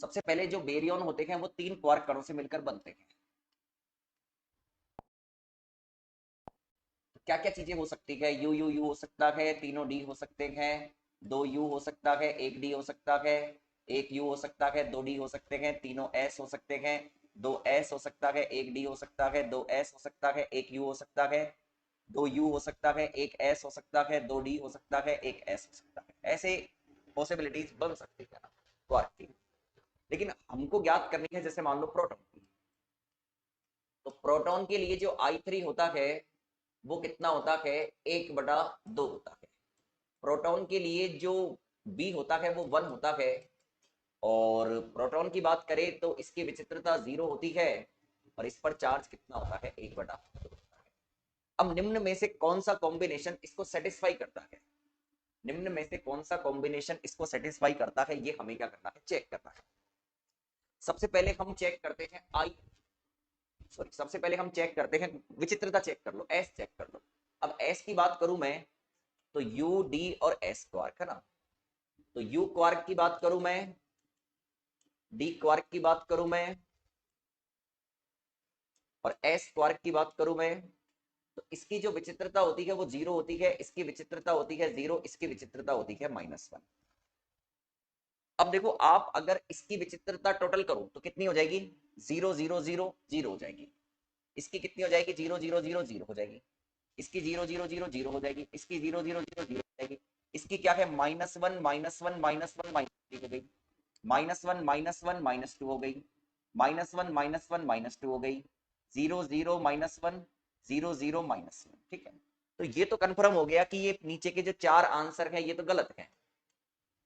सबसे पहले जो बेरियन होते हैं वो 3 क्वार्क कणों से मिलकर बनते हैं। क्या क्या चीजें हो सकती है, यू यू यू हो सकता है, तीनों डी हो सकते हैं, 2 यू हो सकता है, 1 डी हो सकता है, 1 यू हो सकता है, 2 डी हो सकते हैं, तीनों एस हो सकते हैं, 2 एस हो सकता है, 1 डी हो सकता है, 2 एस हो सकता है, 1 यू हो सकता है, 2 यू हो सकता है, 1 एस हो सकता है, 2 डी हो सकता है, 1 एस हो सकता है। ऐसे पॉसिबिलिटीज बन सकती है क्वार्क की। लेकिन हमको ज्ञात करनी है, जैसे मान लो प्रोटॉन की, तो प्रोटॉन के लिए जो I3 होता है वो कितना होता है, 1/2 होता है। प्रोटॉन के लिए जो बी होता है वो 1 होता है। और प्रोटॉन की बात करें तो इसकी विचित्रता 0 होती है, और इस पर चार्ज कितना होता है, 1/2 होता है। अब निम्न में से कौन सा कॉम्बिनेशन इसको सेटिस्फाई करता है, निम्न में से कौन सा कॉम्बिनेशन इसको सेटिस्फाई करता है, ये हमें क्या करना है, चेक करना है। सबसे पहले हम चेक करते हैं सबसे पहले हम चेक करते हैं विचित्रता, चेक कर लो, एस चेक कर लो। अब एस की बात करूं मैं तो यू डी और एस क्वार्क है ना, तो यू क्वार्क की बात करूं मैं, डी क्वार्क की बात करूं मैं, और एस क्वार्क की बात करूं मैं, तो इसकी जो विचित्रता होती है वो 0 होती है, इसकी विचित्रता होती है 0, इसकी विचित्रता होती है -1। अब देखो, आप अगर इसकी विचित्रता टोटल करो तो कितनी हो जाएगी, 0 0 0 0 हो जाएगी। इसकी कितनी हो जाएगी, 0 0 0 0 हो जाएगी। इसकी 0 0 0 0 हो जाएगी। इसकी 0 0 0 0 हो जाएगी। इसकी क्या है, -1 -1 -1 -3 हो गई, -1 -1 -2 हो गई, -1 -1 -2 हो गई, 0 0 -1 0 0 -1। ठीक है, तो ये तो कंफर्म हो गया कि ये नीचे के जो 4 आंसर हैं ये तो गलत है,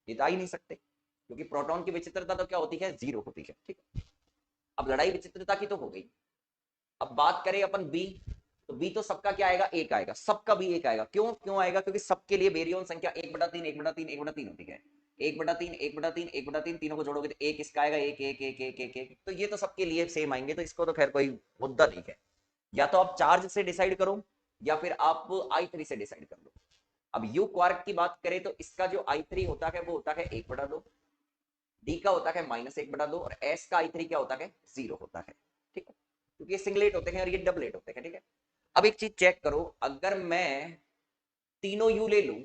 ये तो आ ही नहीं सकते, क्योंकि प्रोटॉन की विचित्रता तो क्या होती है, 0 होती है। ठीक है, अब लड़ाई विचित्रता की तो हो गई। अब बात करें अपन बी, तो बी तो सबका क्या आएगा, एक आएगा, सबका भी एक आएगा। क्यों क्यों आएगा, क्योंकि सबके लिए बेरियन संख्या 1/3 1/3 1/3 होती है। 1/3 1/3 1/3 तीनों को जोड़ोगे तो एक इसका आएगा, एक एक एक एक एक एक, तो ये तो सबके लिए सेम आएंगे, तो इसको तो खैर कोई मुद्दा नहीं है। या तो आप चार्ज से डिसाइड करो या फिर आप I3 से डिसाइड कर लो। अब यू क्वार्क की बात करें तो इसका जो I3 होता है वो होता है 1/2, डी का होता है -1/2, और एस का I3 क्या होता है, 0 होता है। ठीक है, क्योंकि ये सिंगलेट होते हैं और ये डबलेट होते हैं। ठीक है, अब एक चीज चेक करो, अगर मैं तीनों यू ले लूं,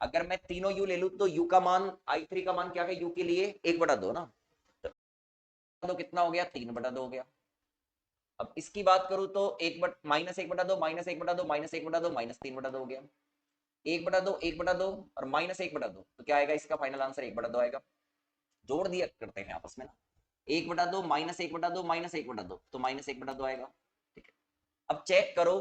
अगर मैं तीनों यू ले लूं तो यू का मान, I3 का मान क्या है यू के लिए, 1/2 ना, तो कितना हो गया, 3/2 हो गया। अब इसकी बात करूं तो माइनस एक बटा दो माइनस एक बटा दो माइनस एक बटा दो माइनस तीन बटा दो हो गया। एक बटा दो एक बटा दो और माइनस एक बटा दो, तो क्या आएगा इसका फाइनल आंसर एक बटा दो आएगा। जोड़ दिया करते हैं आपस में ना, एक बटा दो माइनस एक बटा दो माइनस एक बटा दो, तो माइनस एक बटा दो आएगा। ठीक है, अब चेक करो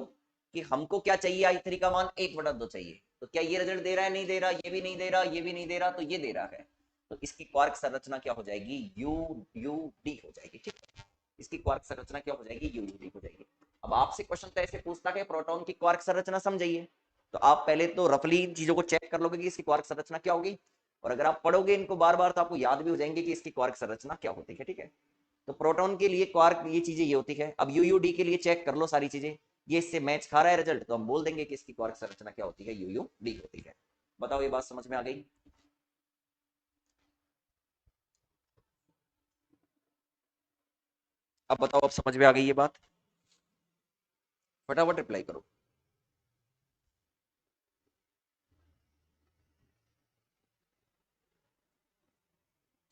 कि हमको क्या चाहिए, आई थ्री का मान एक बटा दो चाहिए, तो क्या ये रिजल्ट दे रहा है, नहीं दे रहा, ये भी नहीं दे रहा, ये भी नहीं दे रहा, तो ये दे रहा है। तो इसकी क्वार्क संरचना क्या हो जाएगी, यू यू डी हो जाएगी। ठीक है, इसकी क्वार्क संरचना क्या हो जाएगी, यू यू डी हो जाएगी। अब आपसे क्वेश्चन तो ऐसे पूछता है प्रोटॉन की क्वार्क संरचना समझिए, तो आप पहले तो रफली इन चीजों को चेक कर लोगे कि इसकी क्वार्क संरचना क्या होगी, और अगर आप पढ़ोगे इनको बार बार तो आपको याद भी हो जाएंगे कि इसकी क्वार्क संरचना क्या होती है। ठीक है, तो प्रोटॉन के लिए क्वार्क ये चीजें ये होती है। अब यूयूडी के लिए चेक कर लो सारी चीजें, ये इससे मैच खा रहा है रिजल्ट, तो हम बोल देंगे कि इसकी क्वार्क संरचना क्या होती है, यूयूडी होती है। बताओ ये बात समझ में आ गई? अब बताओ, अब समझ में आ गई ये बात? फटाफट रिप्लाई करो।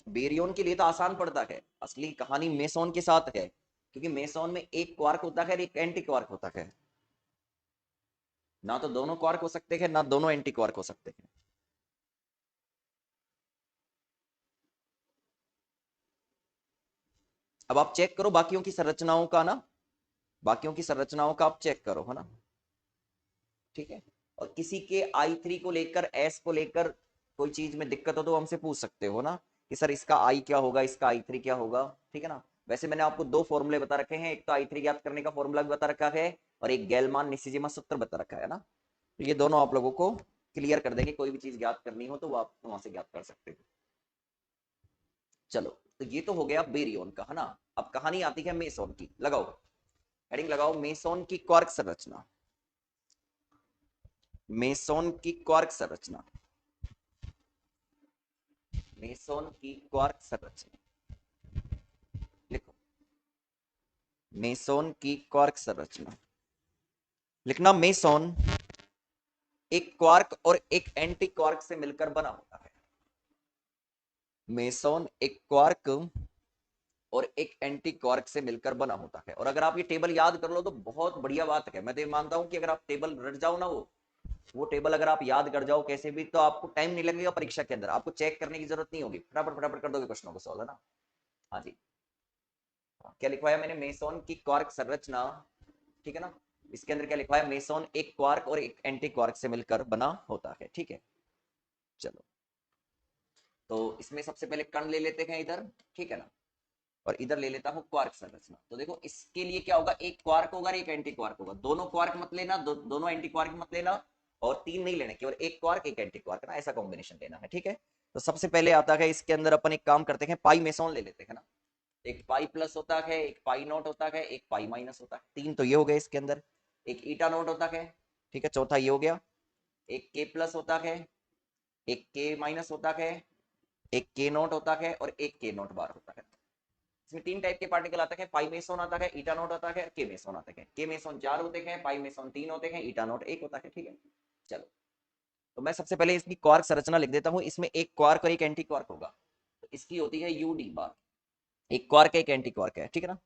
बेरियन के लिए तो आसान पड़ता है, असली कहानी मेसोन के साथ है, क्योंकि मेसोन में एक क्वार्क होता है और एक एंटी क्वार्क होता है। ना तो दोनों क्वार्क हो सकते हैं, ना दोनों एंटी क्वार्क हो सकते हैं। अब आप चेक करो बाकियों की संरचनाओं का ना, बाकियों की संरचनाओं का आप चेक करो, है ना। ठीक है, और किसी के आई थ्री को लेकर, एस को लेकर कोई चीज में दिक्कत हो तो हमसे पूछ सकते हो ना, कि सर इसका आई क्या होगा, इसका आई थ्री क्या होगा। ठीक है ना, वैसे मैंने आपको दो फॉर्मूले बता रखे हैं, एक तो आई थ्री ज्ञात करने का फॉर्मूला भी बता रखा है, और एक गेलमान निशिजिमा सूत्र बता रखा है ना। तो ये दोनों आप लोगों को क्लियर कर देंगे, कोई भी चीज ज्ञात करनी हो तो वो आप वहां से ज्ञात कर सकते हो। चलो, तो ये तो हो गया बेरियन का, है ना। अब कहानी आती है मेसोन की, लगाओ हेडिंग लगाओ, मेसोन की क्वार्क संरचना। मेसोन की क्वार्क संरचना, मेसोन की क्वार्क संरचना लिखो, मेसोन की क्वार्क संरचना लिखना। मेसोन एक क्वार्क और एक एंटी क्वार्क से मिलकर बना होता है। मेसोन एक क्वार्क और एक एंटी क्वार्क से मिलकर बना होता है। और अगर आप ये टेबल याद कर लो तो बहुत बढ़िया बात है। मैं तो ये मानता हूं कि अगर आप टेबल रट जाओ ना, वो टेबल अगर आप याद कर जाओ कैसे भी, तो आपको टाइम नहीं लगेगा परीक्षा के अंदर, आपको चेक करने की जरूरत नहीं होगी, फटाफट फटाफट कर दोगे क्वेश्चनों को सॉल्व, है ना। हाँ जी, क्या लिखवाया मैंने, मेसोन की क्वार्क संरचना। ठीक है ना, इसके अंदर क्या लिखा है, मेसोन एक क्वार्क और एक एंटी क्वार्क से मिलकर बना होता है। ठीक है, चलो, तो इसमें सबसे पहले कण ले लेते हैं इधर, ठीक है ना, और इधर ले लेता हूं क्वार्क संरचना। तो देखो इसके लिए क्या होगा, एक क्वार्क होगा और एक एंटी क्वार्क होगा, दोनों क्वार्क मत लेना, दोनों एंटी क्वार्क मत लेना, और तीन नहीं लेने, केवल एक क्वार्क एक एंटी क्वार्क ना, ऐसा कॉम्बिनेशन लेना है। ठीक है, तो सबसे पहले आता है इसके अंदर, अपन एक काम करते हैं, पाई मेसोन ले लेते हैं ना। एक पाई प्लस होता है, एक पाई नोट होता है, एक पाई माइनस होता है, तीन तो ये हो गए इसके अंदर। एक ईटा नोट होता है, ठीक है, चौथा ये हो गया। एक के प्लस होता है, एक के माइनस होता है, एक के नोट होता है, और एक के नोट बार होता है। इसमें तीन टाइप के पार्टिकल आते हैं, पाई मेसोन आता है, ईटा नोट आता है, के मेसोन आता है। के मेसोन चार होते हैं, पाई मेसोन तीन होते हैं, ईटा नोट एक होता है। ठीक है, चलो, तो मैं सबसे पहले इसकी क्वार्क संरचना लिख देता हूं। इसमें एक क्वार्क और एक एंटी क्वार्क होगा, तो इसकी होती है यू डी बार। एक क्वार्क एक एंटी क्वार्क है, ठीक है ना।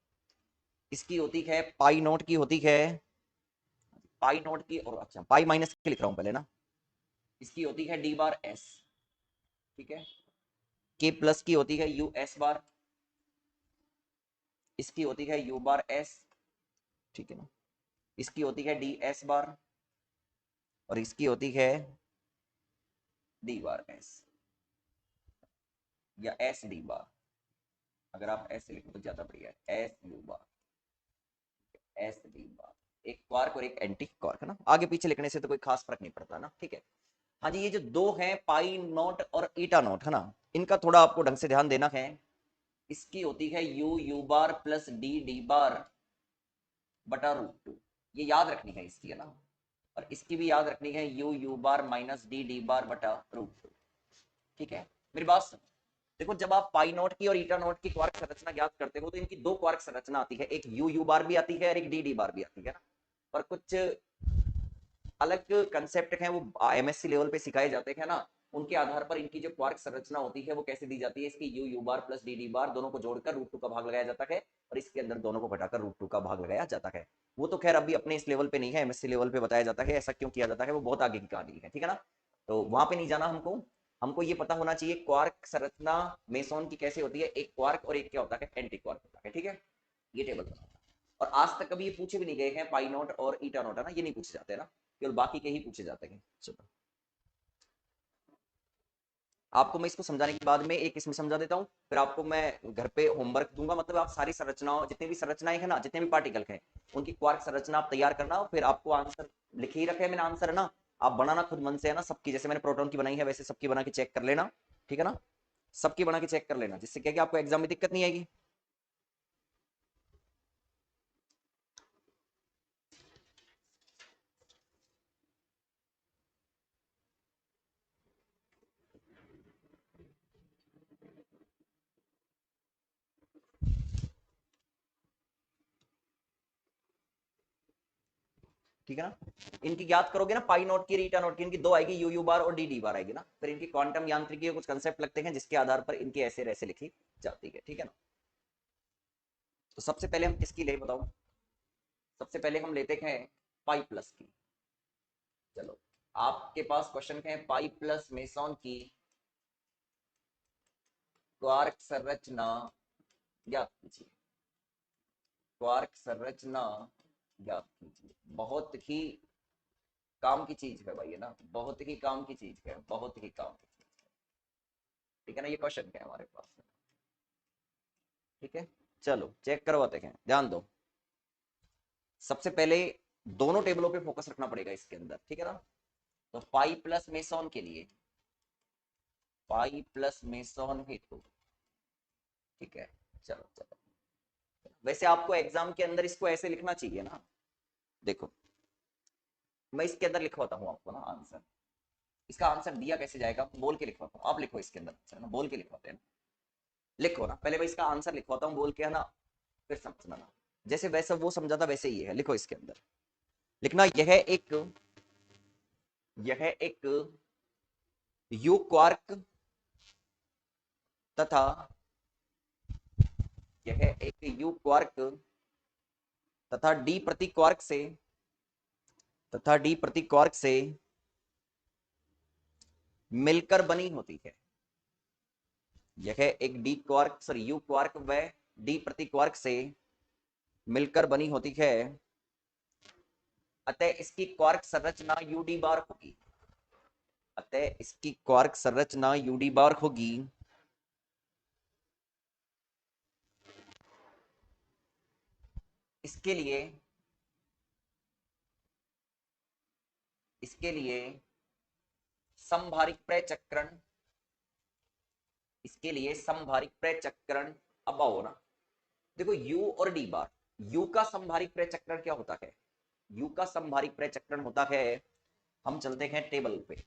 इसकी होती है पाई नोट की होती है, पाई नोट की, और अच्छा पाई माइनस की लिख रहा हूं पहले ना, इसकी होती है डी बार एस। ठीक है, के प्लस की होती है यू एस बार, इसकी होती है यू बार एस, ठीक है ना। इसकी होती है डी एस बार, और इसकी होती है डी बार एस, या एस डी बार। अगर आप ऐसे लिखो तो ज्यादा बढ़िया है, एस यू बार, एस डी बार। एक क्वार्क और एक एंटी क्वार्क, है ना। आगे पीछे लिखने से तो कोई खास फर्क नहीं पड़ता ना, ठीक है। हाँ जी, ये जो दो हैं पाई नोट और ईटा नोट, है ना, इनका थोड़ा आपको ढंग से ध्यान देना है। इसकी होती है you you bar plus D D बार बटा रूट टू, ये याद रखनी है इसकी, है ना। और इसकी भी याद रखनी है, you you bar minus D D बार बटा रूट टू। ठीक है, मेरी बात सुनो। देखो, जब आप पाई नोट की और ईटा नोट की क्वार्क संरचना ज्ञात करते हो तो इनकी दो क्वार्क संरचना आती है, एक यू यू बार भी आती है और एक डी डी बार भी आती है ना। और कुछ अलग कंसेप्ट हैं, वो एमएससी लेवल पे सिखाए जाते हैं ना, उनके आधार पर इनकी जो क्वार्क संरचना होती है वो कैसे दी जाती है, इसकी you you bar plus D D बार दोनों को जोड़कर रूट टू का भाग लगाया जाता है और इसके अंदर दोनों को घटाकर रूट टू का भाग लगाया जाता है। वो तो खैर अभी अपने इस लेवल पे नहीं है, एमएससी लेवल पे बताया जाता है ऐसा क्यों किया जाता है, वो बहुत आगे की कहानी है, ठीक है ना। तो वहां पे नहीं जाना हमको, हमको ये पता होना चाहिए क्वार्क संरचना मेसोन की कैसे होती है, एक क्वार्क और एक क्या होता है, एंटी क्वार्क होता है, ठीक है। ये टेबल बना और आज तक कभी ये पूछे भी नहीं गए हैं, पाई नॉट और ईटा नॉट है ना, ये नहीं पूछे जाते ना, केवल बाकी के ही पूछे जाते हैं। चलो आपको मैं इसको समझाने के बाद में एक इसमें समझा देता हूँ, फिर आपको मैं घर पे होमवर्क दूंगा, मतलब आप सारी संरचनाओं जितनी भी संरचनाएं हैं ना, जितने भी पार्टिकल हैं उनकी क्वार्क संरचना आप तैयार करना, फिर आपको आंसर लिखे ही रखे हैं मैंने, आंसर है ना, आप बनाना खुद मन से है ना, सबकी जैसे मैंने प्रोटॉन की बनाई है वैसे सबकी बना के चेक कर लेना, ठीक है ना, सबकी बना के चेक कर लेना, जिससे क्या कि आपको एग्जाम में दिक्कत नहीं आएगी। ठीक है ना, इनकी याद करोगे ना, पाई नॉट की रीटा नॉट की, इनकी दो आएगी, यू यू बार और डी डी बार आएगी ना, फिर इनकी क्वांटम यांत्रिकी के कुछ कंसेप्ट लगते हैं जिसके आधार पर इनकी ऐसे ऐसे लिखी जाती है, ठीक है ना। तो सबसे पहले हम किसकी ले बताओ, सबसे पहले हम लेते हैं पाई प्लस की। चलो आपके पास क्वेश्चन है पाई प्लस मेसॉन की क्वार्क संरचना ज्ञात कीजिए, क्वार्क संरचना ज्ञात कीजिए, बहुत ही काम की चीज है भाई, है ना, बहुत ही काम की चीज है, बहुत ही काम की चीज है, ठीक है ना, ये क्वेश्चन है हमारे पास, ठीक है। चलो चेक करवाते हैं, ध्यान दो, सबसे पहले दोनों टेबलों पे फोकस रखना पड़ेगा इसके अंदर, ठीक है ना। तो पाई प्लस मेसॉन के लिए, पाई प्लस मेसॉन हेतु, ठीक है। चलो चलो, वैसे आपको एग्जाम के अंदर इसको ऐसे लिखना चाहिए ना, देखो मैं इसके अंदर लिखवाता हूँ आपको ना आंसर, इसका आंसर दिया कैसे जाएगा बोल के लिखवाता हूँ, आप लिखो इसके अंदर आंसर ना, बोल के लिखवाते हैं ना, लिखो ना, पहले मैं इसका आंसर लिखवाता हूँ बोल के, है ना, फिर समझना ना, जैसे वैसा वो समझा था वैसे ही है, लिखो इसके अंदर, लिखना यह एक यू क्वार्क तथा यह एक यू क्वार्क तथा डी प्रति क्वार्क से, तथा डी प्रति क्वार्क से मिलकर बनी होती है, यह एक D quark sorry you quark व डी प्रति क्वार्क से मिलकर बनी होती है, अतः इसकी क्वार्क संरचना यूडी बार होगी, अतः इसकी क्वार्क संरचना यूडी बार होगी, इसके लिए, इसके लिए समभारिक प्रचक्रण, इसके लिए समभारिक प्रचक्रण, अब आओ ना, देखो यू और डी बार, यू का समभारिक प्रचक्रण क्या होता है, यू का समभारिक प्रचक्रण होता है, हम चलते हैं टेबल पे,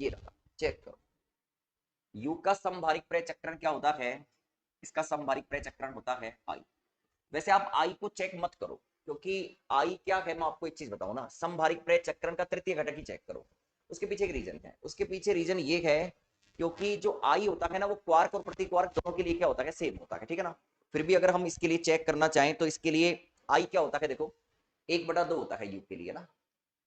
ये रहा, चेक करो, यू का समभारिक प्रचक्रण क्या होता है, इसका समभारिक प्रचक्रण होता है आई। वैसे आप आई को चेक मत करो, क्योंकि आई क्या है, मैं आपको एक चीज बताऊं ना, समभारिक प्रचक्रण का तृतीय घटक ही चेक करो, उसके पीछे एक रीजन है, उसके पीछे रीजन ये है क्योंकि जो आई होता है ना वो क्वार्क और प्रति क्वार्क दोनों के लिए क्या होता है, सेम होता है, ठीक है ना। फिर भी अगर हम इसके लिए चेक करना चाहें तो इसके लिए आई क्या होता है, देखो 1/2 होता है यू के लिए ना,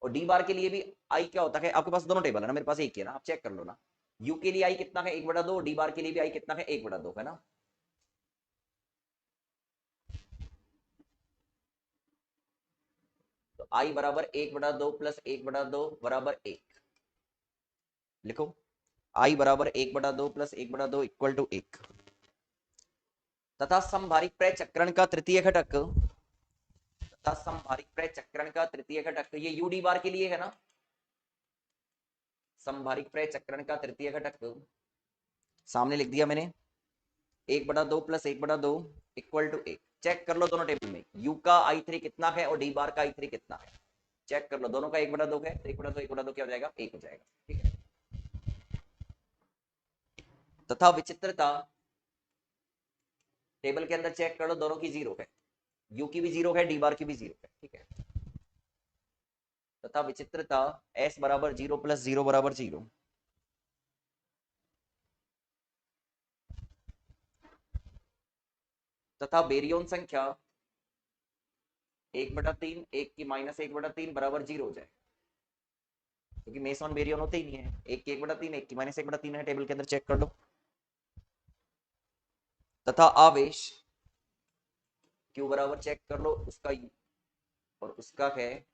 और डी बार के लिए भी आई क्या होता है, आपके पास दोनों टेबल है ना, मेरे पास एक ही है ना, आप चेक कर लो ना, यू के लिए आई कितना है 1/2, डी बार के लिए भी आई कितना है 1/2 है ना। तो आई बराबर 1/2 प्लस 1/2 बराबर 1, लिखो आई बराबर 1/2 प्लस 1/2 इक्वल टू 1, तथा समभारिक प्रचक्रण का तृतीय घटक, तथा समभारिक प्रचक्रण का तृतीय घटक, ये यूडी बार के लिए है ना, समभारिक प्रचक्रण का तृतीय घटक सामने लिख दिया मैंने, 1/2 प्लस 1/2 इक्वल टू 1, चेक कर लो दोनों टेबल में यू का I3 कितना है और डी बार का I3 कितना है, चेक कर लो, दोनों का 1/2 है, तो 1/2 क्या हो जाएगा, 1 हो जाएगा, ठीक है। तथा विचित्रता, टेबल के अंदर चेक कर लो, दोनों की 0 है, यू की भी 0 है, डी बार की भी 0 है, ठीक है। तथा विचित्रता s बराबर 0 प्लस 0 बराबर 0। तथा बेरियन संख्या 1/3 1 की -1/3 बराबर 0 हो जाए, क्योंकि मेसॉन बेरियन होते ही नहीं है। 1 की 1/3 1 की -1/3 है, टेबल के अंदर चेक कर लो। तथा आवेश Q बराबर चेक कर लो, उसका और उसका है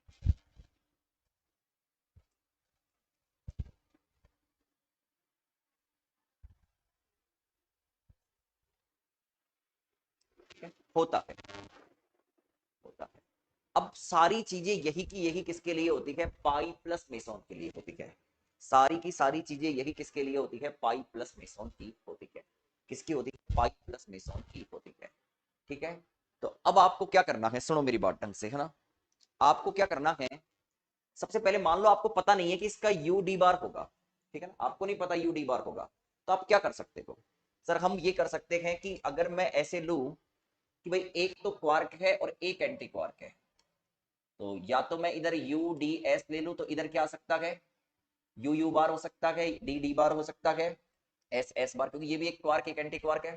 होता है, होता है। अब सारी चीजें यही की यही किसके लिए होती है, पाई प्लस मेसॉन के लिए होती है। सारी की सारी चीजें यही किसके लिए होती है, पाई प्लस मेसॉन की होती है। किसकी होती है, पाई प्लस मेसॉन की होती है। ठीक है, तो अब आपको क्या करना है, सुनो मेरी बात ढंग से, है ना। आपको क्या करना है, सबसे पहले मान लो आपको पता नहीं है कि इसका यू डी बार होगा, ठीक है ना, आपको नहीं पता यू डी बार होगा, तो आप क्या कर सकते हो। सर हम ये कर सकते हैं कि अगर मैं ऐसे लू कि भाई एक तो क्वार्क है और एक एंटी क्वार्क है, तो या तो मैं इधर यू डी एस ले लूं, तो इधर क्या आ सकता है, यू यू बार हो सकता है, डी डी बार हो सकता है, एस एस बार, क्योंकि ये भी एक क्वार्क एक एंटी क्वार्क है।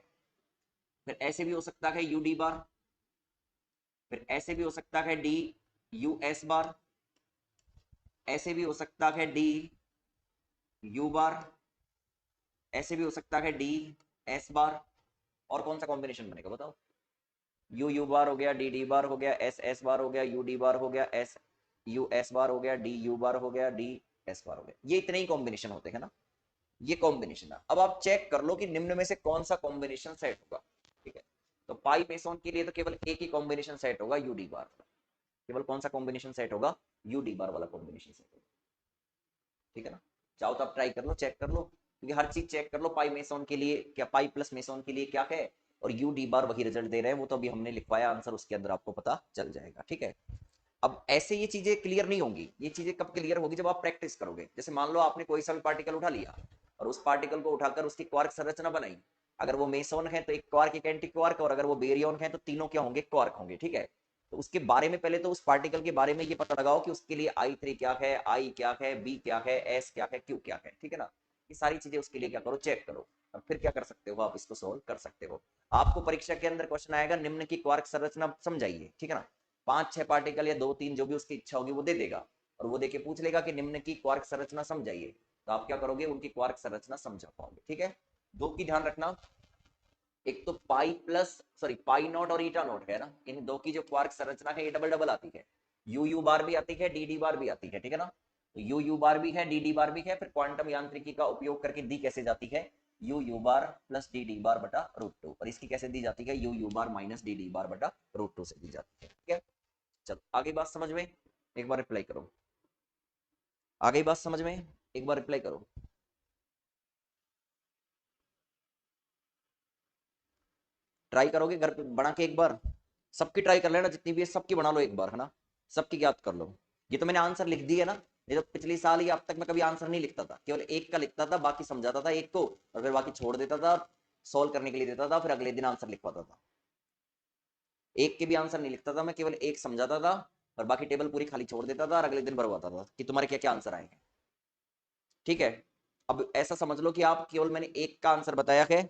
फिर ऐसे भी हो सकता है यू डी बार, फिर ऐसे भी हो सकता है डी यू एस बार, ऐसे भी हो सकता है डी यू बार, ऐसे भी हो सकता है डी एस बार। और कौन सा कॉम्बिनेशन बनेगा बताओ, यू यू बार हो गया, डी डी बार हो गया, एस एस बार हो गया, यू डी बार हो गया, एस यू एस बार हो गया, डी यू बार हो गया, डी एस बार हो गया। ये इतने ही कॉम्बिनेशन होते हैं ना, ये कॉम्बिनेशन है। अब आप चेक कर लो कि निम्न में से कौन सा कॉम्बिनेशन सेट होगा। ठीक है, तो पाई मेसोन के लिए तो केवल एक ही कॉम्बिनेशन सेट होगा, यू डी बार। केवल कौन सा कॉम्बिनेशन सेट होगा, यू डी बार वाला कॉम्बिनेशन सेट होगा। ठीक है ना, चाहो तो आप ट्राई कर लो, चेक कर लो, क्योंकि हर चीज चेक कर लो, पाई मेसोन के लिए क्या, पाई प्लस मेसोन के लिए क्या है, और यू डी बार वही रिजल्ट दे रहे हैं, वो तो अभी हमने लिखवाया आंसर, उसके अंदर आपको पता चल जाएगा। ठीक है, अब ऐसे ये चीजें क्लियर नहीं होंगी, ये चीजें कब क्लियर होगी, जब आप प्रैक्टिस करोगे। जैसे मान लो आपने कोई सा भी पार्टिकल उठा लिया और उस पार्टिकल को उठाकर उसकी क्वार्क संरचना बनाई। अगर वो मेसोन है तो एक क्वार्क एक एंटी क्वार्क, और अगर वो बेरियन है तो तीनों क्या होंगे, क्वार्क होंगे। ठीक है, तो उसके बारे में पहले तो उस पार्टिकल के बारे में ये पता लगाओ कि उसके लिए I3 क्या है, आई क्या है, बी क्या है, एस क्या है, क्यू क्या है। ठीक है ना, ये सारी चीजें उसके लिए क्या करो, चेक करो। अब फिर क्या कर सकते हो, आप इसको सोल्व कर सकते हो। आपको परीक्षा के अंदर क्वेश्चन आएगा, निम्न की क्वार्क संरचना समझाइए। ठीक है ना, 5-6 पार्टिकल या 2-3 जो भी उसकी इच्छा होगी वो दे देगा, और वो देके पूछ लेगा कि निम्न की क्वार्क संरचना समझाइए, तो आप क्या करोगे, उनकी क्वार्क संरचना समझा पाओगे। ठीक है, दो की ध्यान रखना, एक तो pi plus sorry pi not और ईटा नॉट है ना, इन दो की जो क्वार्क संरचना है ये डबल डबल आती है, यू यू बार भी आती है, डी डी बार भी आती है। ठीक है ना, तो यू यू बार भी है, डी डी बार भी है, फिर क्वांटम यांत्रिकी का उपयोग करके दी कैसे जाती है, you you bar plus D D बार बटा √2, और इसकी कैसे दी जाती है, you you bar minus D D बार बटा √2 से दी जाती है। ठीक है, चलो आगे बात समझ में, एक बार रिप्लाई करो, आगे बात समझ में, एक बार रिप्लाई करो। ट्राई करोगे घर पे बना के एक बार, सबकी ट्राई कर लेना, जितनी भी है सबकी बना लो एक बार, है ना, सबकी याद कर लो। ये तो मैंने आंसर लिख दी है ना, ये तो पिछली साल या अब तक मैं कभी आंसर नहीं लिखता था, केवल एक का लिखता था, बाकी समझाता था एक को, और फिर बाकी छोड़ देता था, सोल्व करने के लिए देता था, फिर अगले दिन आंसर लिखवाता था। एक के भी आंसर नहीं लिखता था मैं, केवल एक समझाता था, और बाकी टेबल पूरी खाली छोड़ देता था, और अगले दिन भरवाता था कि तुम्हारे क्या क्या आंसर आए हैं। ठीक है, अब ऐसा समझ लो कि आप केवल मैंने एक का आंसर बताया है।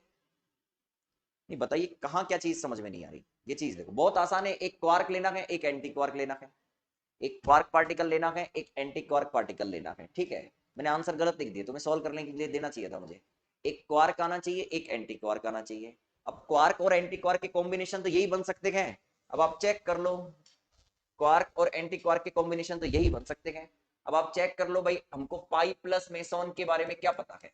नहीं बताइए कहाँ क्या चीज समझ में नहीं आ रही, ये चीज देखो बहुत आसान है, एक क्वार्क लेना है, एक एंटी क्वार्क लेना है, एक क्वार्क पार्टिकल लेना है, एक एंटी क्वार्क पार्टिकल लेना है। ठीक है, मैंने आंसर गलत लिख दिया, तुम्हें सॉल्व करने के लिए देना चाहिए था मुझे, एक क्वार्क आना चाहिए, एक एंटी क्वार्क आना चाहिए। अब क्वार्क और एंटी क्वार्क के कॉम्बिनेशन तो यही बन सकते हैं, अब आप चेक कर लो, क्वार्क और एंटी क्वार्क के कॉम्बिनेशन तो यही बन सकते हैं। अब आप चेक कर लो भाई, हमको पाई प्लस मेसोन के बारे में क्या पता है,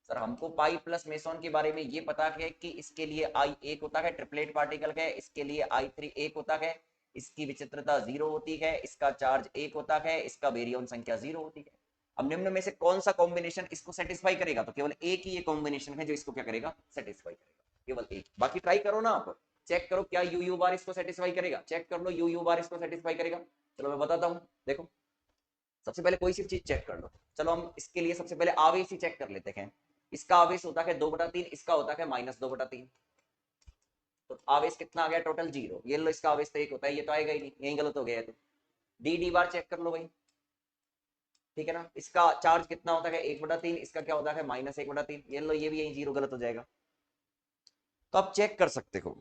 सर हमको पाई प्लस मेसोन के बारे में ये पता है कि इसके लिए आई एक होता है, ट्रिपलेट पार्टिकल है, इसके लिए I3 एक होता है, इसकी विचित्रता 0 होती है, इसका चार्ज एक होता है, इसका बेरियन संख्या 0 होती है। अब निम्न में से कौन सा कॉम्बिनेशन इसको सेटिस्फाई करेगा, तो केवल एक ही ये कॉम्बिनेशन है जो इसको क्या करेगा, सेटिस्फाई करेगा, केवल एक। बाकी ट्राई करो ना आप, चेक करो क्या यू यू बार इसको सेटिस्फाई करेगा, चेक कर लो यू यू बार इसको सेटिस्फाई करेगा। चलो मैं बताता हूँ, देखो सबसे पहले कोई सी चीज चेक कर लो, चलो हम इसके लिए सबसे पहले आवेश ही चेक कर लेते हैं। इसका आवेश होता है 2/3, इसका होता है -2/3, तो आवेश कितना आ गया, टोटल 0। ये लो इसका आवेश तो एक होता है, ये तो आएगा ही नहीं, यही गलत हो गया है। तो डी डी बार चेक कर लो भाई, ठीक है ना। इसका चार्ज कितना होता है 1/3, इसका क्या होता है -1/3। ये लो, ये भी यही जीरो गलत हो जाएगा। तो आप चेक कर सकते हो,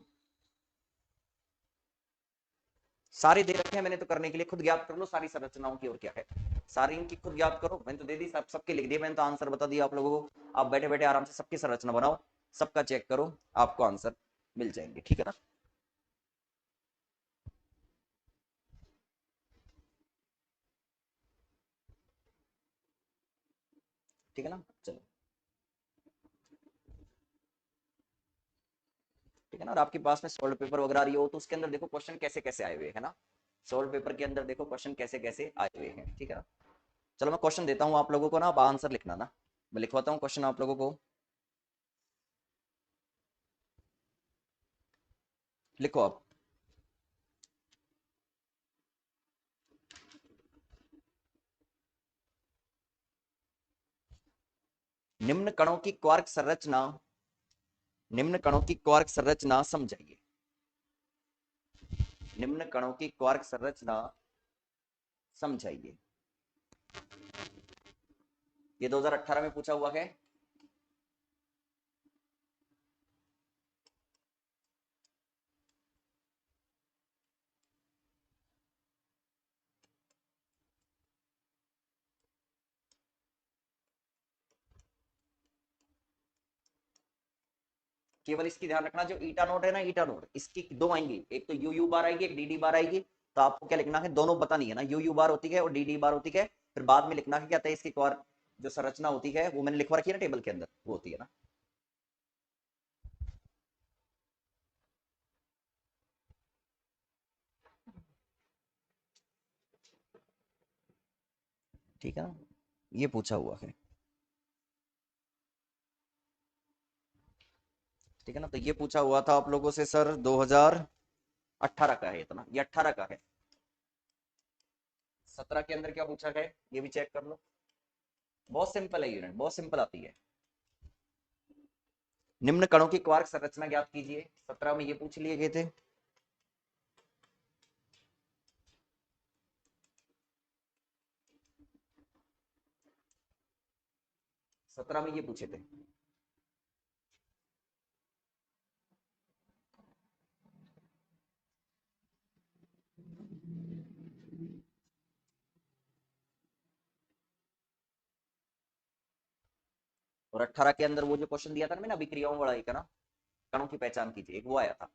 सारे दे रखे हैं मैंने, तो करने के लिए खुद ज्ञात कर लो सारी संरचनाओं की और क्या है, सारी इनकी खुद ज्ञात करो। मैंने तो दे दी, सब सबके लिख दिए मैंने, तो आंसर बता दिया आप लोगों को। आप बैठे बैठे आराम से सबकी संरचना बनाओ, सबका चेक करो, आपको आंसर मिल जाएंगे, ठीक है ना। ठीक है ना, चलो ठीक है ना। और आपके पास में सोल्ड पेपर वगैरह रही हो तो उसके अंदर देखो क्वेश्चन कैसे कैसे आए हुए है ना, सोल्ड पेपर के अंदर देखो क्वेश्चन कैसे कैसे आए हुए हैं, ठीक है ना। चलो मैं क्वेश्चन देता हूँ आप लोगों को ना, आप आंसर लिखना ना। मैं लिखवाता हूँ क्वेश्चन आप लोगों को, लिखो आप। निम्न कणों की क्वार्क संरचना, निम्न कणों की क्वार्क संरचना समझाइए। निम्न कणों की क्वार्क संरचना समझाइए। ये 2018 में पूछा हुआ है। केवल इसकी ध्यान रखना, जो ईटा नोट है ना, ईटा नोट इसकी दो आएंगी, एक तो यू यू बार आएगी, एक डी डी बार आएगी। तो आपको क्या लिखना है, दोनों बतानी है ना, यू यू बार होती है और डी डी बार होती है। फिर बाद में लिखना है क्या, इसकी क्वार जो संरचना होती है वो मैंने लिखवा रखी है ना टेबल के अंदर, वो होती है ना। ठीक है ना, ये पूछा हुआ है। ठीक है ना, तो ये पूछा हुआ था आप लोगों से सर 2018 का है इतना, ये 18 का है। 17 के अंदर क्या पूछा गया ये भी चेक कर लो। बहुत सिंपल है यूनिट, बहुत सिंपल आती है। निम्न कणों की क्वार्क संरचना ज्ञात कीजिए, 17 में ये पूछ लिए गए थे। 17 में ये पूछे थे। और 18 के अंदर वो जो क्वेश्चन दिया था ना मैंने अभिक्रियाओं वाला एक है ना, कणों की पहचान कीजिए, एक वो आया था।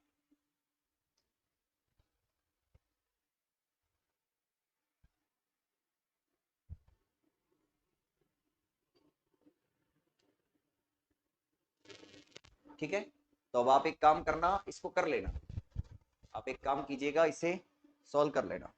ठीक है, तो अब आप एक काम करना, इसको कर लेना, आप एक काम कीजिएगा, इसे सॉल्व कर लेना।